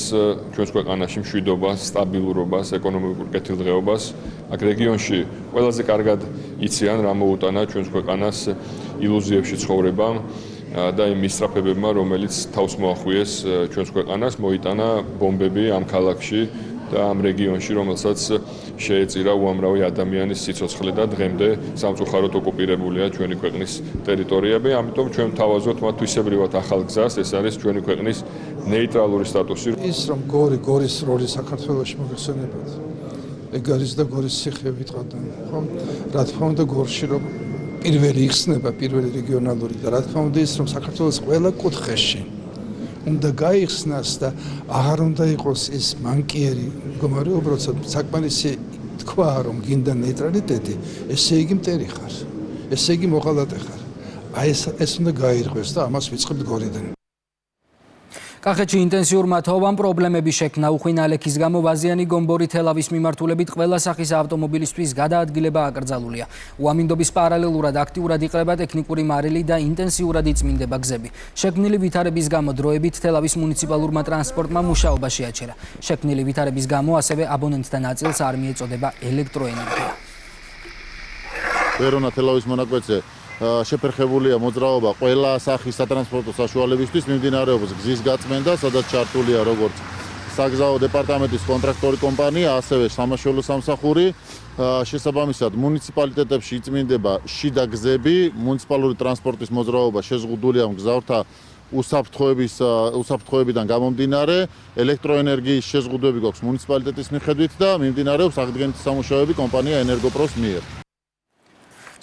ჩვენს ქვეყანაში მშვიდობას, სტაბილურობას, ეკონომიკურ კეთილდღეობას. აქ რეგიონში ყველაზე კარგად იციან, რა მოუტანა ჩვენს ქვეყანას ილუზიებში ცხოვრებამ და იმ მისწრაფებებმა, რომელიც თავს მოახვიეს ჩვენს ქვეყანას, მოიტანა ბომბები ამ ქალაქში და ამ რეგიონში, რომელსაც შეეწირა უამრავი ადამიანის სიცოცხლე და დღემდე სამწუხაროდ ოკუპირებულია ჩვენი ქვეყნის ტერიტორიები. ამიტომ ჩვენ ვთავაზობთ მათ თვისებრივად ახალ გზას, ეს არის ჩვენი ქვეყნის ნეიტრალური სტატუსი. ის რომ გორის როლი საქართველოში მოგეხსენებათ. ეგ არის და გორის ციხე ვიტყოდა. ხო? რა თქმა უნდა გორში რომ პირველი იხსნება, პირველი რეგიონალური და რა თქმა უნდა ის რომ საქართველოს ყველა კუთხეში უნდა გაიხსნას და აღარ უნდა იყოს ის მანკიერი მდგომარეობა, როცა საკმარისი თქვა რომ გინდა ნეიტრალიტეტი, ესე იგი მტერი ხარ, ესე იგი მოღალატე ხარ. აი ეს უნდა გაირღვეს და ამას ვიწყებთ გორიდან. კახეთში ინტენსიურმა თოვამ პრობლემები შექმნა. უხვინ ალექის გამო ვაზიანი გომბორი თელავის მიმართულებით ყველა სახის ავტომობილისთვის გადაადგილება აკრძალულია. უამინდობის პარალელურად აქტიურად იყრება ტექნიკური მარილი და ინტენსიურად იწმინდება გზები. შექმნილი ვითარების გამო დროებით თელავის მუნიციპალურმა ტრანსპორტმა მუშაობა შეაჩერა. შექმნილი ვითარების გამო ასევე აბონენტთა ნაწილს არ მიეწოდება ელექტროენერგია. ვერონა თელავის მონაკვეთზე შეფერხებულია მოძრაობა ყველა სახის სატრანსპორტო საშუალებისთვის მიმდინარეობს გზის გაწმენდა, სადაც ჩართულია როგორც საგზაო დეპარტამენტის კონტრაქტორი კომპანია, ასევე სამაშველო სამსახური. შესაბამისად, მუნიციპალიტეტებში იწმინდება შიდა გზები, მუნიციპალური ტრანსპორტის მოძრაობა შეზღუდულია მგზავრთა უსაფრთხოებიდან გამომდინარე, ელექტროენერგიის შეზღუდვები გვაქვს მუნიციპალიტეტის მიხედვით და მიმდინარეობს აღდგენითი სამუშაოები კომპანია ენერგოპროს მიერ.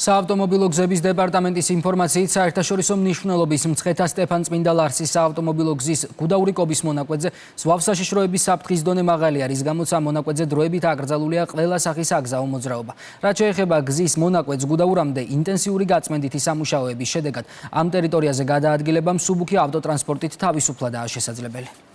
საავტომობილო გზების დეპარტამენტის ინფორმაციით საერთაშორისო მნიშვნელობის მცხეთა სტეფან-წმინდა ლარსის საავტომობილო გზის გუდაური-კობის მონაკვეთზე ზვავსაშიშროების საფრთხის დონე მაღალია, რის გამოც ამ მონაკვეთზე დროებით აკრძალულია ყველა სახის საგზაო მოძრაობა. რაც შეეხება გზის მონაკვეთს გუდაურამდე ინტენსიური გაწმენდითი სამუშაოების შედეგად ამ ტერიტორიაზე გადაადგილება მსუბუქი ავტოტრანსპორტით თავისუფლადაა შესაძლებელი.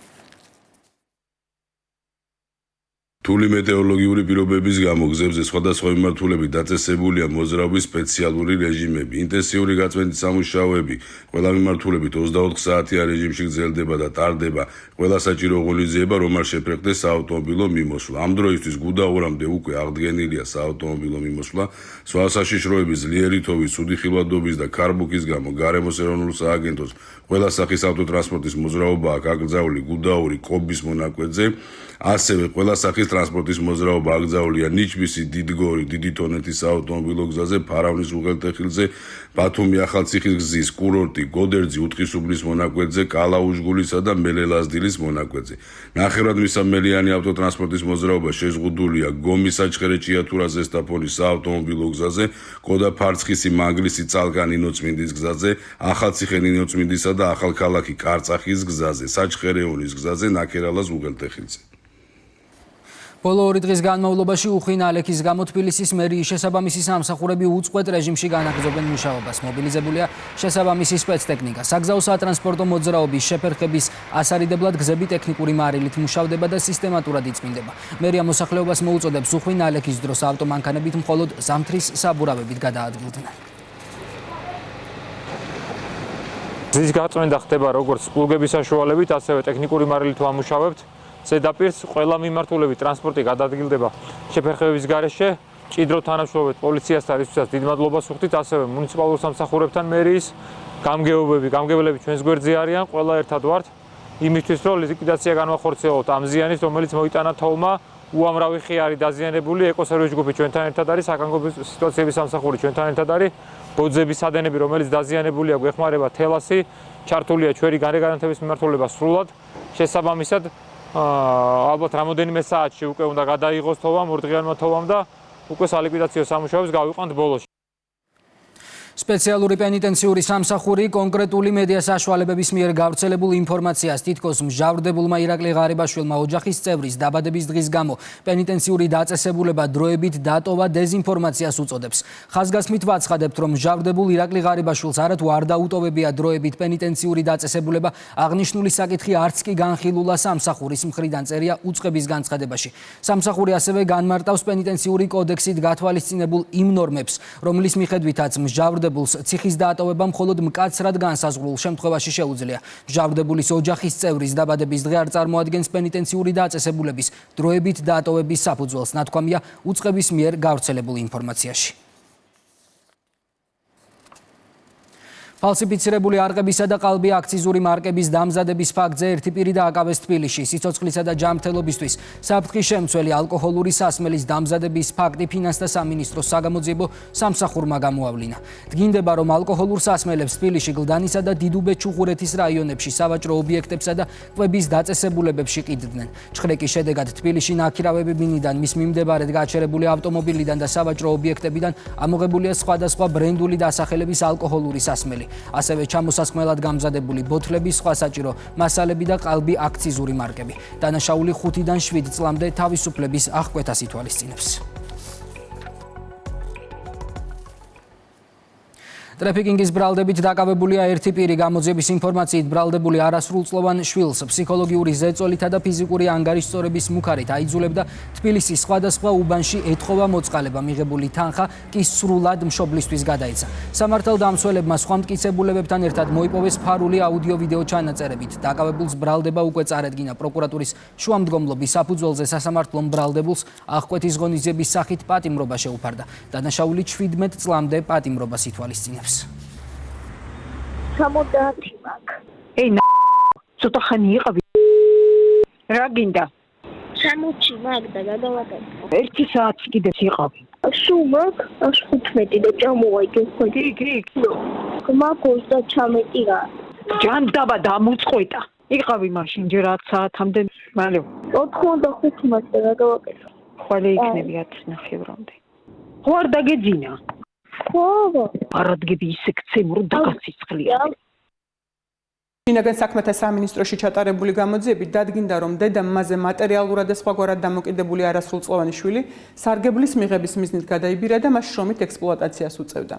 რთული მეტეოროლოგიური პირობების გამო გზებზე სხვადასხვა მიმართულებით დაწესებულია მოძრაობის სპეციალური რეჟიმები. ინტენსიური გაწმენდის სამუშაოები ყველა მიმართულებით 24 საათიან რეჟიმში გრძელდება და ტარდება. ყველა საჭირო ღონისძიება, რომ არ შეფერხდეს საავტომობილო მიმოსვლა. ამ დროისთვის გუდაურამდე უკვე აღდგენილია საავტომობილო მიმოსვლა. ზვავსაშიშროების, ძლიერი თოვის, ცუდი ხილვადობის და ქარბუქის გამო გარემოს ეროვნულ სააგენტოს ყველა სახის ავტოტრანსპორტის მოძრაობა აქ აკრძალული გუდაური-კობის მონაკვეთზე, ასევე ყველა სახის ტრანსპორტის მოძრაობა აკრძალულია ნიჩბისი, დიდგორი, დიდი თონეთის საავტომობილო გზაზე, ფარავნის უღელტეხილზე, ბათუმი ახალციხის გზის კურორტი, გოდერძი, უთხისუბლის მონაკვეთზე, კალაუშგულისა და მელელაზდილის მონაკვეთზე. ნახევრადმისამელიანი ავტოტრანსპორტის მოძრაობა შეზღუდულია გომის საჩხერე ჭიათურა ზესტაფონის საავტომობილო გზაზე, კოდა ფარცხისი, მანგლისი, წალკანი, ნინოწმინდის გზაზე, ახალციხე, ნინოწმინდისა და ახალქალაქი კარწახის გზაზე, საჩხერეონის გზაზე, ნაქერალას უღელტეხილზე. ბოლო 2 დღის განმავლობაში უხვინ ალექის გამო თბილისის მერიის შესაბამისი სამსახურები უწყვეტ რეჟიმში განაგრძობენ მუშაობას. მობილიზებულია შესაბამისი სპეცტექნიკა. საგზაო სატრანსპორტო მოძრაობის შეფერხების ასარიდებლად გზები ტექნიკური მარილით მუშავდება და სისტემატურად იწმინდება. მერია მოსახლეობას მოუწოდებს უხვინ ალექის დროს ავტომანქანებით მხოლოდ ზამთრის საბურავებით გადაადგილდნენ. გზის გაწმენდა ხდება როგორც პლუგების საშუალებით, ასევე ტექნიკური მარილით ვამუშავებთ. ზედაპირს ყველა მიმართულებით ტრანსპორტი გადაადგილდება შეფერხებების გარეშე. ჭიდრო თანამშრომლობთ პოლიციასთან, რისთვისაც დიდ მადლობას ვუხდით, ასევე მუნიციპალურ სამსახურებთან მერიის გამგებლები ჩვენს გვერდზე არიან, ყველა ერთად ვართ იმისთვის, რომ ლიკვიდაცია განვახორციელოთ ამ ზიანის, რომელიც მოიტანა თოვლმა. უამრავი ხე არის დაზიანებული, ეკოსერვის ჯგუფი ჩვენთან ერთად არის, საკანონმდებლო სიტუაციების სამსახური ჩვენთან ერთად არის, ბოძების სადენები, რომელიც დაზიანებულია, გვეხმარება თელასი, ჩართულია ჩვენი განრიგანათების მიმართულება სრულად, შესაბამისად ალბათ რამოდენიმე საათში უკვე უნდა გადაიღოს თოვა მორდღიანმა თოვამ და უკვე სალიკვიდაციო სამუშაოებს გავიყვანთ ბოლოში. სპეციალური პენიტენციური სამსახური კონკრეტული მედია საშუალებების მიერ გავრცელებულ ინფორმაციას თითქოს მჟავრდებულმა ირაკლი ღარიბაშვილმა ოჯახის წევრის დაბადების დღის გამო პენიტენციური დაწესებულება დროებით დატოვა დეზინფორმაციას უწოდებს. ხაზგასმით ვაცხადებთ, რომ მჟავრდებულ ირაკლი ღარიბაშვილს არათუ არ დაუტოვებია დროებით პენიტენციური დაწესებულება, აღნიშნული საკითხი არც კი განხილულა სამსახურის მხრიდან, წერია უწყების განცხადებაში. სამსახური ასევე განმარტავს პენიტენციური კოდექსით გათვალისწინებულ იმ ნორმებს, რომლის მიხედვითაც მჟავრდებულს ციხის დაატოვება მხოლოდ მკაცრად განსაზღვრულ შემთხვევაში შეუძლია. მჟავრდებულის ოჯახის წევრის დაბადების დღე არ წარმოადგენს პენიტენციური დაწესებულების დროებით დაატოვების საფუძველს, ნათქვამია უწყების მიერ გავრცელებულ ინფორმაციაში. ფალსიფიცირებული არყებისა და ყალბი აქციზური მარკების დამზადების ფაქტზე ერთი პირი დააკავეს თბილისში. სიცოცხლისა და ჯანმრთელობისთვის საფრთხის შემცველი ალკოჰოლური სასმელის დამზადების ფაქტი ფინანსთა სამინისტროს საგამოძიებო სამსახურმა გამოავლინა. დგინდება, რომ ალკოჰოლურ სასმელებს თბილისში, გლდანისა და დიდუბე-ჩუღურეთის რაიონებში, სავაჭრო ობიექტებსა და კვების დაწესებულებებში ყიდდნენ. ჩხრეკის შედეგად თბილისში ნაქირავები მინიდან, მის მიმდებარედ გაჩერებული ავტომობილიდან და სავაჭრო ობიექტებიდან ამოღებულია სხვადასხვა ბრენდული დასახელების ალკოჰოლური სასმელი. ასევე ჩამოსასხმელად გამზადებული ბოთლები, სხვა საჭირო მასალები და ყალბი აქციზური მარკები. დანაშაული 5-დან 7 წლამდე თავისუფლების აღკვეთას ითვალისწინებს. ტრაფიკინგის ბრალდებით დაკავებულია ერთი პირი. გამოძიების ინფორმაციით ბრალდებული არასრულწლოვან შვილს ფსიქოლოგიური ზეწოლითა და ფიზიკური ანგარიშწორების მუქარით აიძულებდა. თბილისის სხვადასხვა უბანში ეთხოვა მოწყალება. მიღებული თანხა კი სრულად მშობლისთვის გადაეცა. სამართალდამცველებმა სხვა მტკიცებულებებთან ერთად მოიპოვეს ფარული აუდიო-ვიდეო ჩანაწერებით. დაკავებულს ბრალდება უკვე წარედგინა. პროკურატურის შუამდგომლობის საფუძველზე სასამართლომ ბრალდებულს აღკვეთის ღონისძიების სახით პატიმრობა შეუფარდა. დანაშაული 17 წლამდე პატიმრობას ითვალისწინებს. სამოდაათი მაქვს. ცოტა ხანი იყავი. რა გინდა? სამოჩი მაქვს და გადავატარებ. 1 საათი კიდე იყავი. სულ მაქვს 15 და ჩამოვაიგე ხოლმე. კი. მაქვს 19 რა. ჯანდაბა დამუწყვეტა. იყავი მაშინ ჯერ 10 საათამდე, მალე 85 მაქვს და გადავაკეთე. ხოლე იქნები 10:30-მდე. ხო არ დაგეძინა? ხო. არადგები ისე ქცემურო დაგასიცხლია. შინაგან საქმეთა სამინისტროში ჩატარებული გამოძიებით დადგინდა, რომ დედა მასზე მატერიალურად და სხვაგვარად დამოკიდებული არასრულწლოვანი შვილი სარგებლის მიღების მიზნით გადაიბირა და მას შრომით ექსპლუატაციას უწევდა.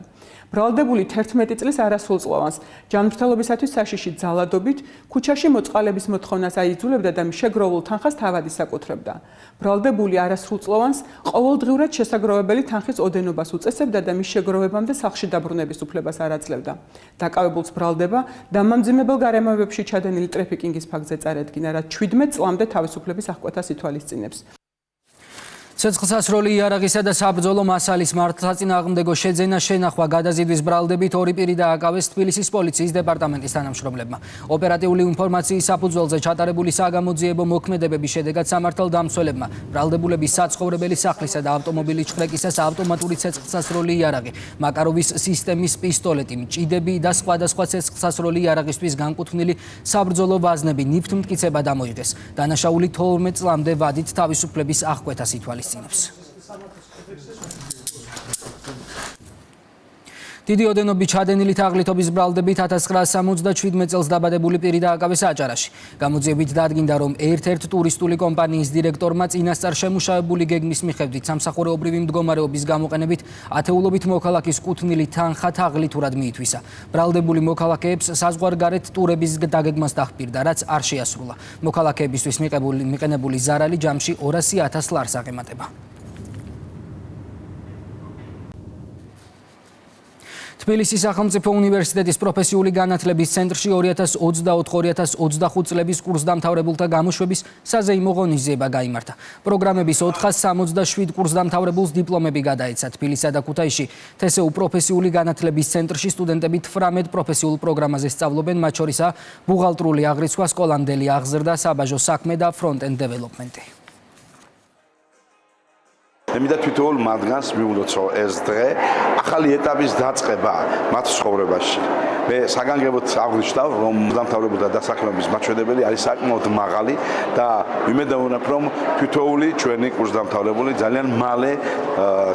ბრალდებული 11 წლის არასრულწლოვანს ჯანმრთელობისათვის საშიში ძალადობით ქუჩაში მოწყალების მოთხოვნას აიძულებდა და შეგროულ თანხას თავადი საკუთრებდა. ბრალდებული არასრულწლოვანს ყოველდღიურად შესაგროვებელი თანხის ოდენობას უწესებდა და მის შეგროვებამდე სახლში დაბრუნების უფლებას არ აძლევდა. დაკავებულს ბრალდება დამამძიმებელ გარემოებებში ჩადენილი ტრაფიკინგის ფაქტზე წარედგინა, რაც 17 წლამდე თავისუფლების აღკვეთას ითვალისწინებს. ცეცხლსასროლი იარაღისა და საბრძოლო მასალის მართლსაწინააღმდეგო შეძენა შენახვა გადაზიდვის ბრალდებით ორი პირი დააკავეს თბილისის პოლიციის დეპარტამენტის თანამშრომლებმა. ოპერატიული ინფორმაციის საფუძველზე ჩატარებული საგამოძიებო მოქმედებების შედეგად სამართალდამცველებმა ბრალდებულების საცხოვრებელი სახლისა და ავტომობილის ჩხრეკისას ავტომატური ცეცხლსასროლი იარაღი, მაკაროვის სისტემის პისტოლეტი, მჭიდები და სხვადასხვა ცეცხლსასროლი იარაღისთვის განკუთვნილი საბრძოლო ვაზნები ნიფთმტკიცება დამოიღეს. დანაშაული 12 წლამდე ვადით თავისუფლების აღკვეთას ითვალისწინებს. დიდი ოდენობით ჩადენილი თაღლითობის ბრალდებით 1977 წელს დაბადებული პირი დააკავეს აჭარაში. გამოძიებით დადგინდა, რომ ერთ-ერთ ტურისტული კომპანიის დირექტორმა წინასწარ შემუშავებული გეგმის მიხედვით სამსახურეობრივი მდგომარეობის გამოყენებით ათეულობით მოქალაქის კუთვნილი თანხა თაღლითურად მიითვისა. ბრალდებული მოქალაქეებს საზღვარგარეთ ტურების დაგეგმას დახპირდა, რაც არ შეასრულა. მოქალაქეებისთვის მიყენებული ზარალი ჯამში 200,000 ლარს აღემატება. თბილისის სახელმწიფო უნივერსიტეტის პროფესიული განათლების ცენტრში 2024-2025 წლების კურსდამთავრებულთა გამოშვების საზეიმო ღონისძიება გაიმართა. პროგრამების 467 კურსდამთავრებულს დიპლომები გადაეცა. თბილისსა და ქუთაისში თესეუ პროფესიული განათლების ცენტრში სტუდენტები 18 პროფესიულ პროგრამაზე სწავლობენ, მათ შორისაა ბუღალტრული აღრიცხვა, სკოლამდელი აღზრდა, საბაჟო საქმე და ფრონტ-ენდ დეველოპმენტი. ემიდა თვითონ მათგანს მიუნდათ, რომ ეს დღე ახალი ეტაპის დაწყება მათ ცხოვრებაში. მე საგანგებოდ აღვნიშნავ, რომ დამთავრებულთა დასაქმების მაჩვენებელი არის საკმაოდ მაღალი და ვიმედოვნებ, რომ თითოეული ჩვენი კურსდამთავრებული ძალიან მალე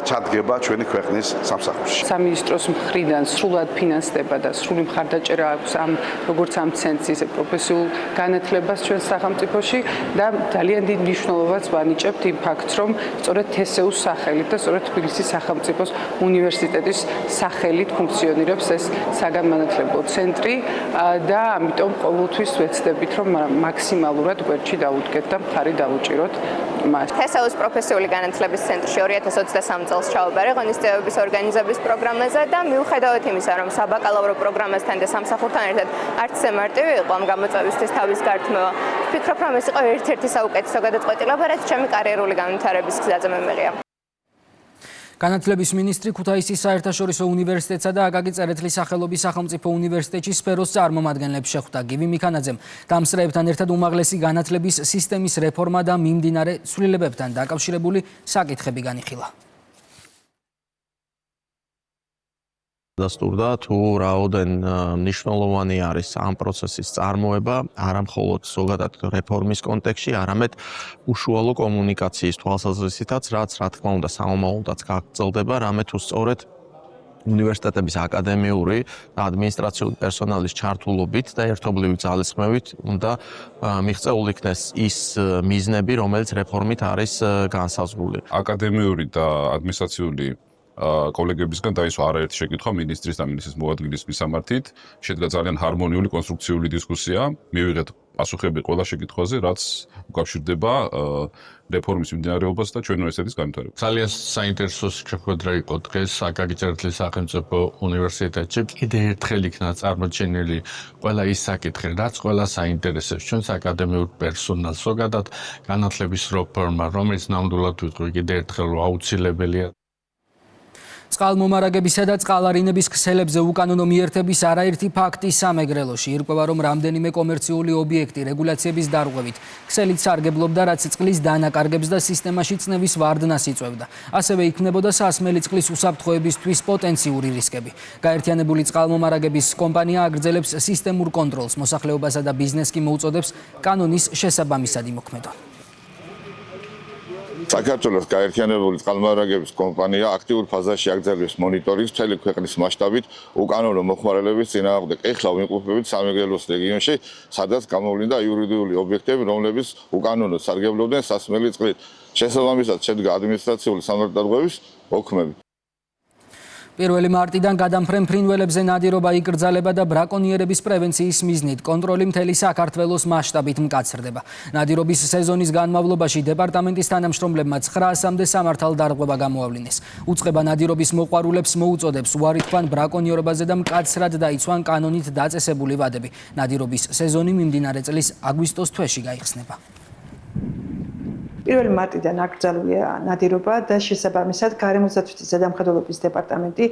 ჩადგება ჩვენი ქვეყნის სამსახურში. სამინისტროს მხრიდან სრულად ფინანსდება და სრული მხარდაჭერა აქვს როგორც ამ ცენტრის პროფესიულ განათლებას ჩვენ სახელმწიფოში და ძალიან დიდ მნიშვნელობას ვანიჭებთ იმ ფაქტს, რომ სწორედ თესეუს სახელით და სწორედ თბილისის სახელმწიფოს უნივერსიტეტის სახელით ფუნქციონირებს ეს საგანმანათლებლო ცენტრი და ამიტომ ყოველთვის ვეცდებით, რომ მაქსიმალურად გვერდში დაუდგეთ და მხარი დავუჭიროთ მას. თესეუს პროფესიული განათლების ცენტრში 2023 წელს ჩავაბარე ღონისძიებების ორგანიზების პროგრამაზე და მიუხედავად იმისა, რომ საბაკალავრო პროგრამასთან და სამსახურთან ერთად არც მარტივი იყო ამ გამოწვევისთვის თავის გართმევა, ვფიქრობ, რომ ეს იყო ერთ-ერთი საუკეთესო გადაწყვეტილება, რაც ჩემი კარიერული განვითარების გზაზე მე მიყია. განათლების მინისტრი ქუთაისის საერთაშორისო უნივერსიტეტსა და აკაკი წერეთლის სახელობის სახელმწიფო უნივერსიტეტში სფეროს წარმომადგენლებს შეხვდა. გივი მიქანაძემ დამსწრეებთან ერთად უმაღლესი განათლების სისტემის რეფორმა და მიმდინარე ცვლილებებთან დაკავშირებული საკითხები განიხილა. დასტურდა თუ რაოდენ მნიშვნელოვანი არის ამ პროცესის წარმოება, არა მხოლოდ ზოგადად რეფორმის კონტექსტში, არამედ უშუალო კომუნიკაციის თვალსაზრისითაც, რაც რა თქმა უნდა სამომავლოდაც გაგრძელდება, რამე თუ სწორედ უნივერსიტეტების აკადემიური და ადმინისტრაციული პერსონალის ჩართულობით და ერთობლივი ძალისხმევით უნდა მიღწეულ იქნეს ის მიზნები, რომელიც რეფორმით არის განსაზღვრული. აკადემიური და ადმინისტრაციული კოლეგებისგან დაისვა არაერთი შეკითხვა მინისტრის და მინისტრის მოადგილის მისამართით. შედგა ძალიან ჰარმონიული კონსტრუქციული დისკუსია. მივიღეთ პასუხები ყველა შეკითხვაზე, რაც უკავშირდება რეფორმის მიმდინარეობას და ჩვენი უნივერსიტეტის განვითარებას. ძალიან საინტერესო შეხვედრა იყო დღეს აკაკი წერეთლის სახელმწიფო უნივერსიტეტში. კიდევ ერთხელ იქნა წარმოჩენილი ყველა ის საკითხი, რაც ყველა საინტერესებს ჩვენს აკადემიურ პერსონალს, ზოგადად განათლების რეფორმა, რომელიც ნამდვილად ვიტყვი კიდევ ერთხელ აუცილებელია. წყალმომარაგებისა და წყალარინების ქსელებზე უკანონო მიერთების არაერთი ფაქტი სამეგრელოში. ირკვევა, რომ რამდენიმე კომერციული ობიექტი რეგულაციების დარღვევით ქსელით სარგებლობდა, რაც წყლის დანაკარგებს და სისტემაში წნევის ვარდნას იწვევდა. ასევე იქმნებოდა სასმელი წყლის უსაფრთხოებისთვის პოტენციური რისკები. გაერთიანებული წყალმომარაგების კომპანია აგრძელებს სისტემურ კონტროლს, მოსახლეობასა და ბიზნესს კი მოუწოდებს კანონის შესაბამისად იმოქმედონ. საქართველოს გაერთიანებული წყალმომარაგების კომპანია აქტიურ ფაზაში აგრძელებს მონიტორინგს მთელი ქვეყნის მასშტაბით უკანონო მოხმარებების წინააღმდეგ. ეხლა ვიმყოფებით სამეგრელოს რეგიონში, სადაც გამოვლინდა იურიდიული ობიექტები, რომლებიც უკანონოდ სარგებლობდნენ სასმელი წყლით. შესაბამისად შედგა ადმინისტრაციული სამართალდარღვევის მოქმედი. 1 მარტიდან გადამფრენ ფრინველებზე ნადირობა იკრძალება და ბრაკონიერების პრევენციის მიზნით კონტროლი მთელი საქართველოს მასშტაბით მკაცრდება. ნადირობის სეზონის განმავლობაში დეპარტამენტის თანამშრომლებმა 900-მდე სამართალდარღვევა გამოავლინეს. უწყება ნადირობის მოყვარულებს მოუწოდებს უარი თქვან ბრაკონიერობაზე და მკაცრად დაიცვან კანონით დაწესებული ვადები. ნადირობის სეზონი მიმდინარე წლის აგვისტოს თვეში გაიხსნება. 1 მარტიდან აკრძალულია ნადირობა და შესაბამისად გარემოსდაცვითი ზედამხედველობის დეპარტამენტი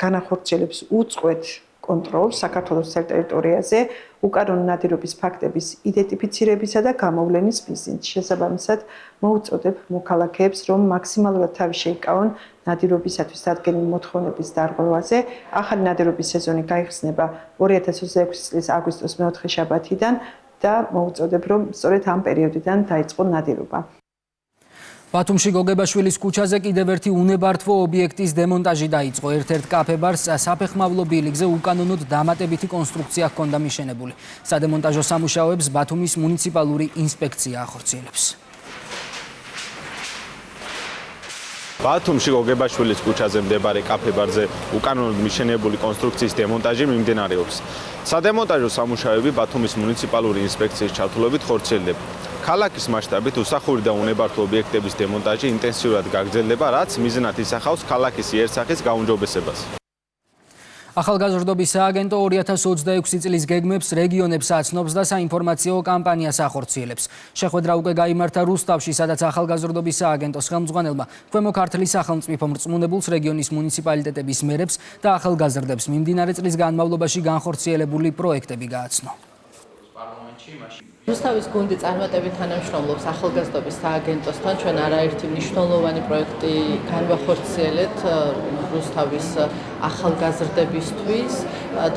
განახორციელებს უწყვეტ კონტროლს საქართველოს ტერიტორიაზე უკანონო ნადირობის ფაქტების იდენტიფიცირებისა და გამოვლენის მიზნით. შესაბამისად მოუწოდებ მოქალაქეებს, რომ მაქსიმალურად თავი შეიკავონ ნადირობისათვის დადგენილ მოთხოვნების დარღვევაზე. ახალი ნადირობის სეზონი გაიხსნება 2026 წლის აგვისტოს მე-4 შაბათიდან და მოუწოდებ, რომ სწორედ ამ პერიოდიდან დაიწყო ნადირობა. ბათუმში გოგებაშვილის ქუჩაზე კიდევ ერთი უნებართვო ობიექტის დემონტაჟი დაიწყო. ერთ-ერთ კაფე-ბარს საფეხმავლო ბილიკზე უკანონოდ დამატებითი კონსტრუქცია ჰქონდა მიშენებული. სადემონტაჟო სამუშაოებს ბათუმის მუნიციპალური ინსპექცია ახორციელებს. ბათუმში გოგებაშვილის ქუჩაზე მდებარე კაფე-ბარზე უკანონოდ მიშენებული კონსტრუქციის დემონტაჟი მიმდინარეობს. სადემონტაჟო სამუშაოები ბათუმის მუნიციპალური ინსპექციის ჩართულობით ხორციელდება. ქალაქის მასშტაბით უსახური და უნებართვო ობიექტების დემონტაჟი ინტენსიურად გაგრძელდება, რაც მიზნად ისახავს ქალაქის იერსახის გაუმჯობესებას. ახალგაზრდობის სააგენტო 2026 წლის გეგმებს რეგიონებს აცნობს და საინფორმაციო კამპანიას ახორციელებს. შეხვედრა უკვე გაიმართა რუსთავში, სადაც ახალგაზრდობის სააგენტოს ხელმძღვანელმა ქვემო ქართლის სახელმწიფო მრწმუნებულს, რეგიონის მუნიციპალიტეტების მერებს და ახალგაზრდებს მიმდინარე წლის განმავლობაში განხორციელებული პროექტები გააცნო. რუსთავის გუნდი წარმატებით თანამშრომლობს ახალგაზრდობის სააგენტოსთან. ჩვენ არაერთი მნიშვნელოვანი პროექტი განვახორციელეთ რუსთავის ახალგაზრდებისთვის.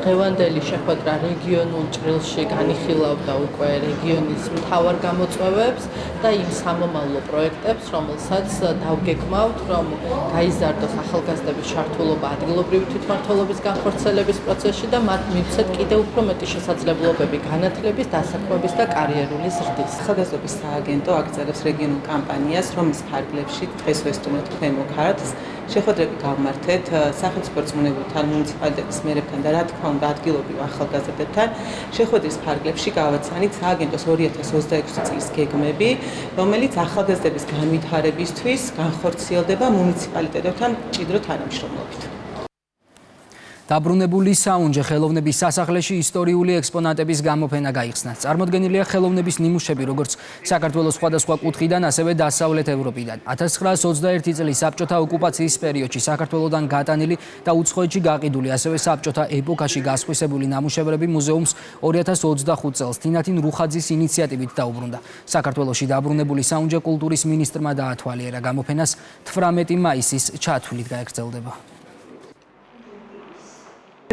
დღევანდელი შეხვედრა რეგიონულ ჭრილში განიხილავდა უკვე რეგიონის მთავარ გამოწვევებს და იმ სამომავლო პროექტებს, რომელსაც დავგეგმავთ, რომ გაიზარდოს ახალგაზრდების ჩართულობა ადგილობრივი თვითმმართველობის განხორციელების პროცესში და მათ მივცეთ კიდევ უფრო მეტი შესაძლებლობები განათლების, დასაქმების და კარიერული ზრდის. ახალგაზრდობის სააგენტო აგრძელებს რეგიონულ კამპანიას, რომლის ფარგლებში დღეს ვესტუმრეთ ქვემო ქართლს. შეხვედრები გავმართეთ სახელმწიფო მრწმუნებელთან, მუნიციპალიტეტის მერებთან და რა თქმა უნდა ადგილობრივ ახალგაზრდებთან. შეხვედრის ფარგლებში გავაცანით სააგენტოს 2026 წლის გეგმები, რომელიც ახალგაზრდების განვითარებისთვის განხორციელდება მუნიციპალიტეტებთან მჭიდრო თანამშრომლობით. დაბრუნებული საუნჯე ხელოვნების სასახლეში ისტორიული ექსპონატების გამოფენა გაიხსნა. წარმოდგენილია ხელოვნების ნიმუშები, როგორც საქართველოს სხვადასხვა კუთხიდან, ასევე დასავლეთ ევროპიდან. 1921 წლის საბჭოთა ოკუპაციის პერიოდში საქართველოსთან გატანილი და უცხოეთში გაყიდული, ასევე საბჭოთა ეპოქაში გასხვისებული ნამუშევრები მუზეუმს 2025 წელს თინათინ რუხაძის ინიციატივით დაუბრუნდა. საქართველოში დაბრუნებული საუნჯე კულტურის მინისტრმა დაათვალიერა. გამოფენას 18 მაისის ჩათვლით გაეგრძელდება.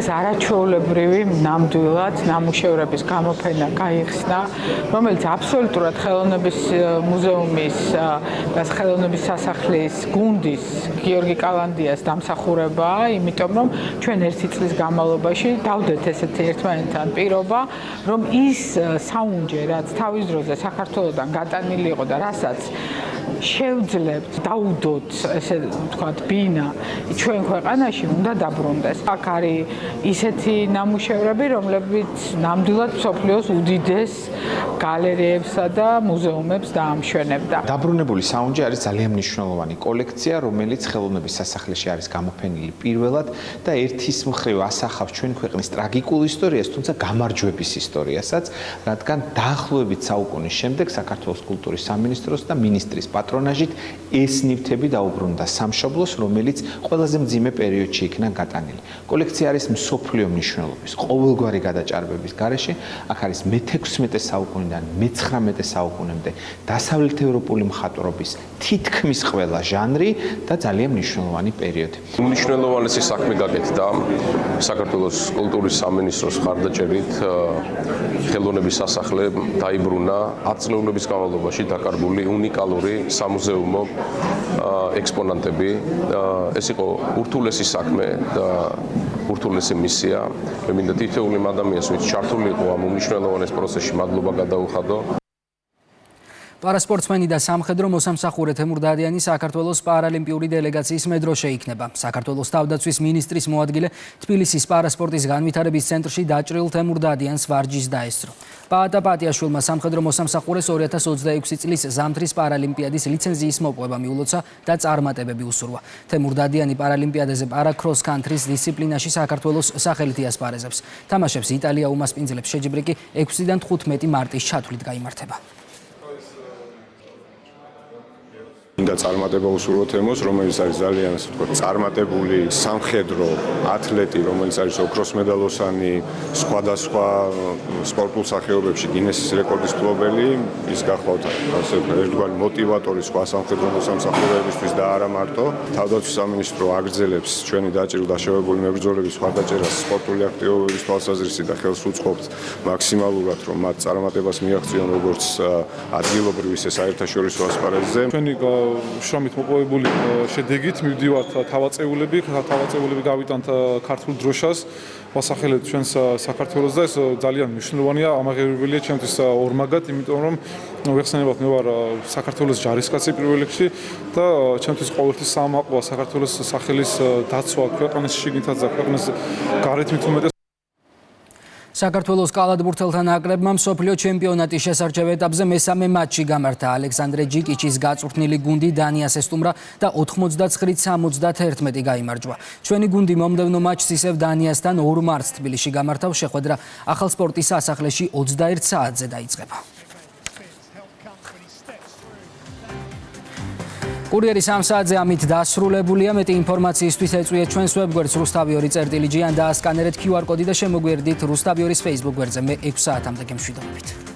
არაჩვეულებრივი ნამდვილად ნამუშევრების გამოფენა გაიხსნა, რომელიც აბსოლუტურად ხელოვნების მუზეუმის და ხელოვნების სასახლის გუნდის გიორგი კალანდიას დამსახურებაა, იმიტომ რომ ჩვენ ერთი წლის განმავლობაში დავდეთ ესეთი ერთმანეთთან პირობა, რომ ის საუნჯე, რაც თავის დროზე საქართველოსთან გატანილი იყო და რასაც შევძლებთ დაუდოთ, ესე ვთქვათ, ბინა ჩვენ ქვეყანაში უნდა დაბრუნდეს. აქ არის ისეთი ნამუშევრები, რომლებიც ნამდვილად მსოფლიოს უდიდეს გალერეებსა და მუზეუმებს დაამშვენებდა. დაბრუნებული საუნჯე არის ძალიან მნიშვნელოვანი კოლექცია, რომელიც ხელოვნების სასახლეში არის გამოფენილი პირველად და ერთის მხრივ ასახავს ჩვენ ქვეყნის ტრაგიკულ ისტორიას, თუმცა გამარჯვების ისტორიასაც, რადგან დაახლოებით საუკუნის შემდეგ საქართველოს კულტურის სამინისტროს და მინისტრის პატრონაჟით ეს ნივთები დაუბრუნდა სამშობლოს, რომელიც ყველაზე მძიმე პერიოდში იქნა გატანილი. კოლექცია არის მსოფლიო მნიშვნელობის, ყოველგვარი გადაჭარბების გარეშე, აქ არის მე-16 საუკუნიდან მე-19 საუკუნემდე დასავლეთ ევროპული მხატვრობის თითქმის ყველა ჟანრი და ძალიან მნიშვნელოვანი პერიოდი. უმნიშვნელოვანესი საქმე გაკეთდა საქართველოს კულტურის სამინისტროს მხარდაჭერით ხელოვნების სასახლე დაიბრუნა 10 წლების განმავლობაში დაკარგული უნიკალური სამუზეუმო ექსპონატები. ეს იყო ურთულესი საქმე და ურთულესი მისია. მე მინდა თითოეული ადამიანს, ვინც ჩართული იყო ამ უმნიშვნელოვანეს პროცესში, მადლობა გადაუხადო. პარასპორტსმენი და სამხედრო მოსამსახურე თემურ დადიანი საქართველოს პარალიმპიური დელეგაციის მედროშე იქნება. საქართველოს თავდაცვის მინისტრის მოადგილე თბილისის პარასპორტის განვითარების ცენტრში დაჭრილ თემურ დადიანს ვარჯიშს დაესწრო. პაატა პატიაშვილმა სამხედრო მოსამსახურეს 2026 წლის ზამთრის პარალიმპიადის ლიცენზიის მოპოვება მიულოცა და წარმატებები უსურვა. თემურ დადიანი პარალიმპიადაზე პარაკროს კანტრის დისციპლინაში საქართველოს სახელით იასპარეზებს. თამაშებს იტალია უმასპინძლებს შეჯიბრიკი 6-დან 15 მარტის ჩათვლით გაიმართება. მინდა წარმატება უსურვოთ ემოს, რომელიც არის ძალიან ასე ვთქვათ, წარმატებული სამხედრო ათლეტი, რომელიც არის ოქროს მედალოსანი, სხვადასხვა სპორტულ სახეობებში გინესის რეკორდის მფლობელი, ის გახლავთ ასე ვთქვათ, ერთგვარი მოტივატორი სხვა სამხედრო მოსამსახურეებისთვის და არა მარტო. თავდაცვის სამინისტრო აგრძელებს ჩვენი დაჭირილ-დაშავებული მებრძოლების მხარდაჭერას სპორტული აქტივობების თვალსაზრისით და ხელს უწყობთ მაქსიმალურად, რომ მათ წარმატებას მიაღწიონ როგორც ადგილობრივ ისე საერთაშორისო ასპარეზზე. ჩვენი შრომით მოპოვებული შედეგით მივდივართ თავაწეულები გავიტანთ ქართულ დროშას ვასახელებთ ჩვენს საქართველოს და ეს ძალიან მნიშვნელოვანია, ამაღლებელია ჩემთვის ორმაგად, იმიტომ რომ ვეხსენებათ მე ვარ საქართველოს ჯარისკაცი პირველ რიგში და ჩემთვის ყოველთვის საამაყოა საქართველოს სახელის დაცვა ქვეყნის შიგნითაც და ქვეყნის გარეთ მით უმეტეს. საქართველოს კალათბურთელთა ნაკრებმა მსოფლიო ჩემპიონატის შესარჩევ ეტაპზე მესამე მატჩი გამართა. ალექსანდრე ჯიკიჩის გაწვრთნილი გუნდი დანიას ესტუმრა და 99-71 გაიმარჯვა. ჩვენი გუნდი მომდევნო მატჩს ისევ დანიასთან 2 მარტს თბილისში გამართავს. შეხვედრა ახალ სპორტის სასახლეში 21 საათზე დაიწყება. კურიერი 3 საათზე ამით დასრულებულია. მეტი ინფორმაციისთვის ეწვიეთ ჩვენს ვებგვერდს rustaviori.gr და ასკანერეთ QR კოდი და შემოგვერდით rustaviori-ს Facebook გვერდზე. მე 6 საათამდე გემშვიდობებით.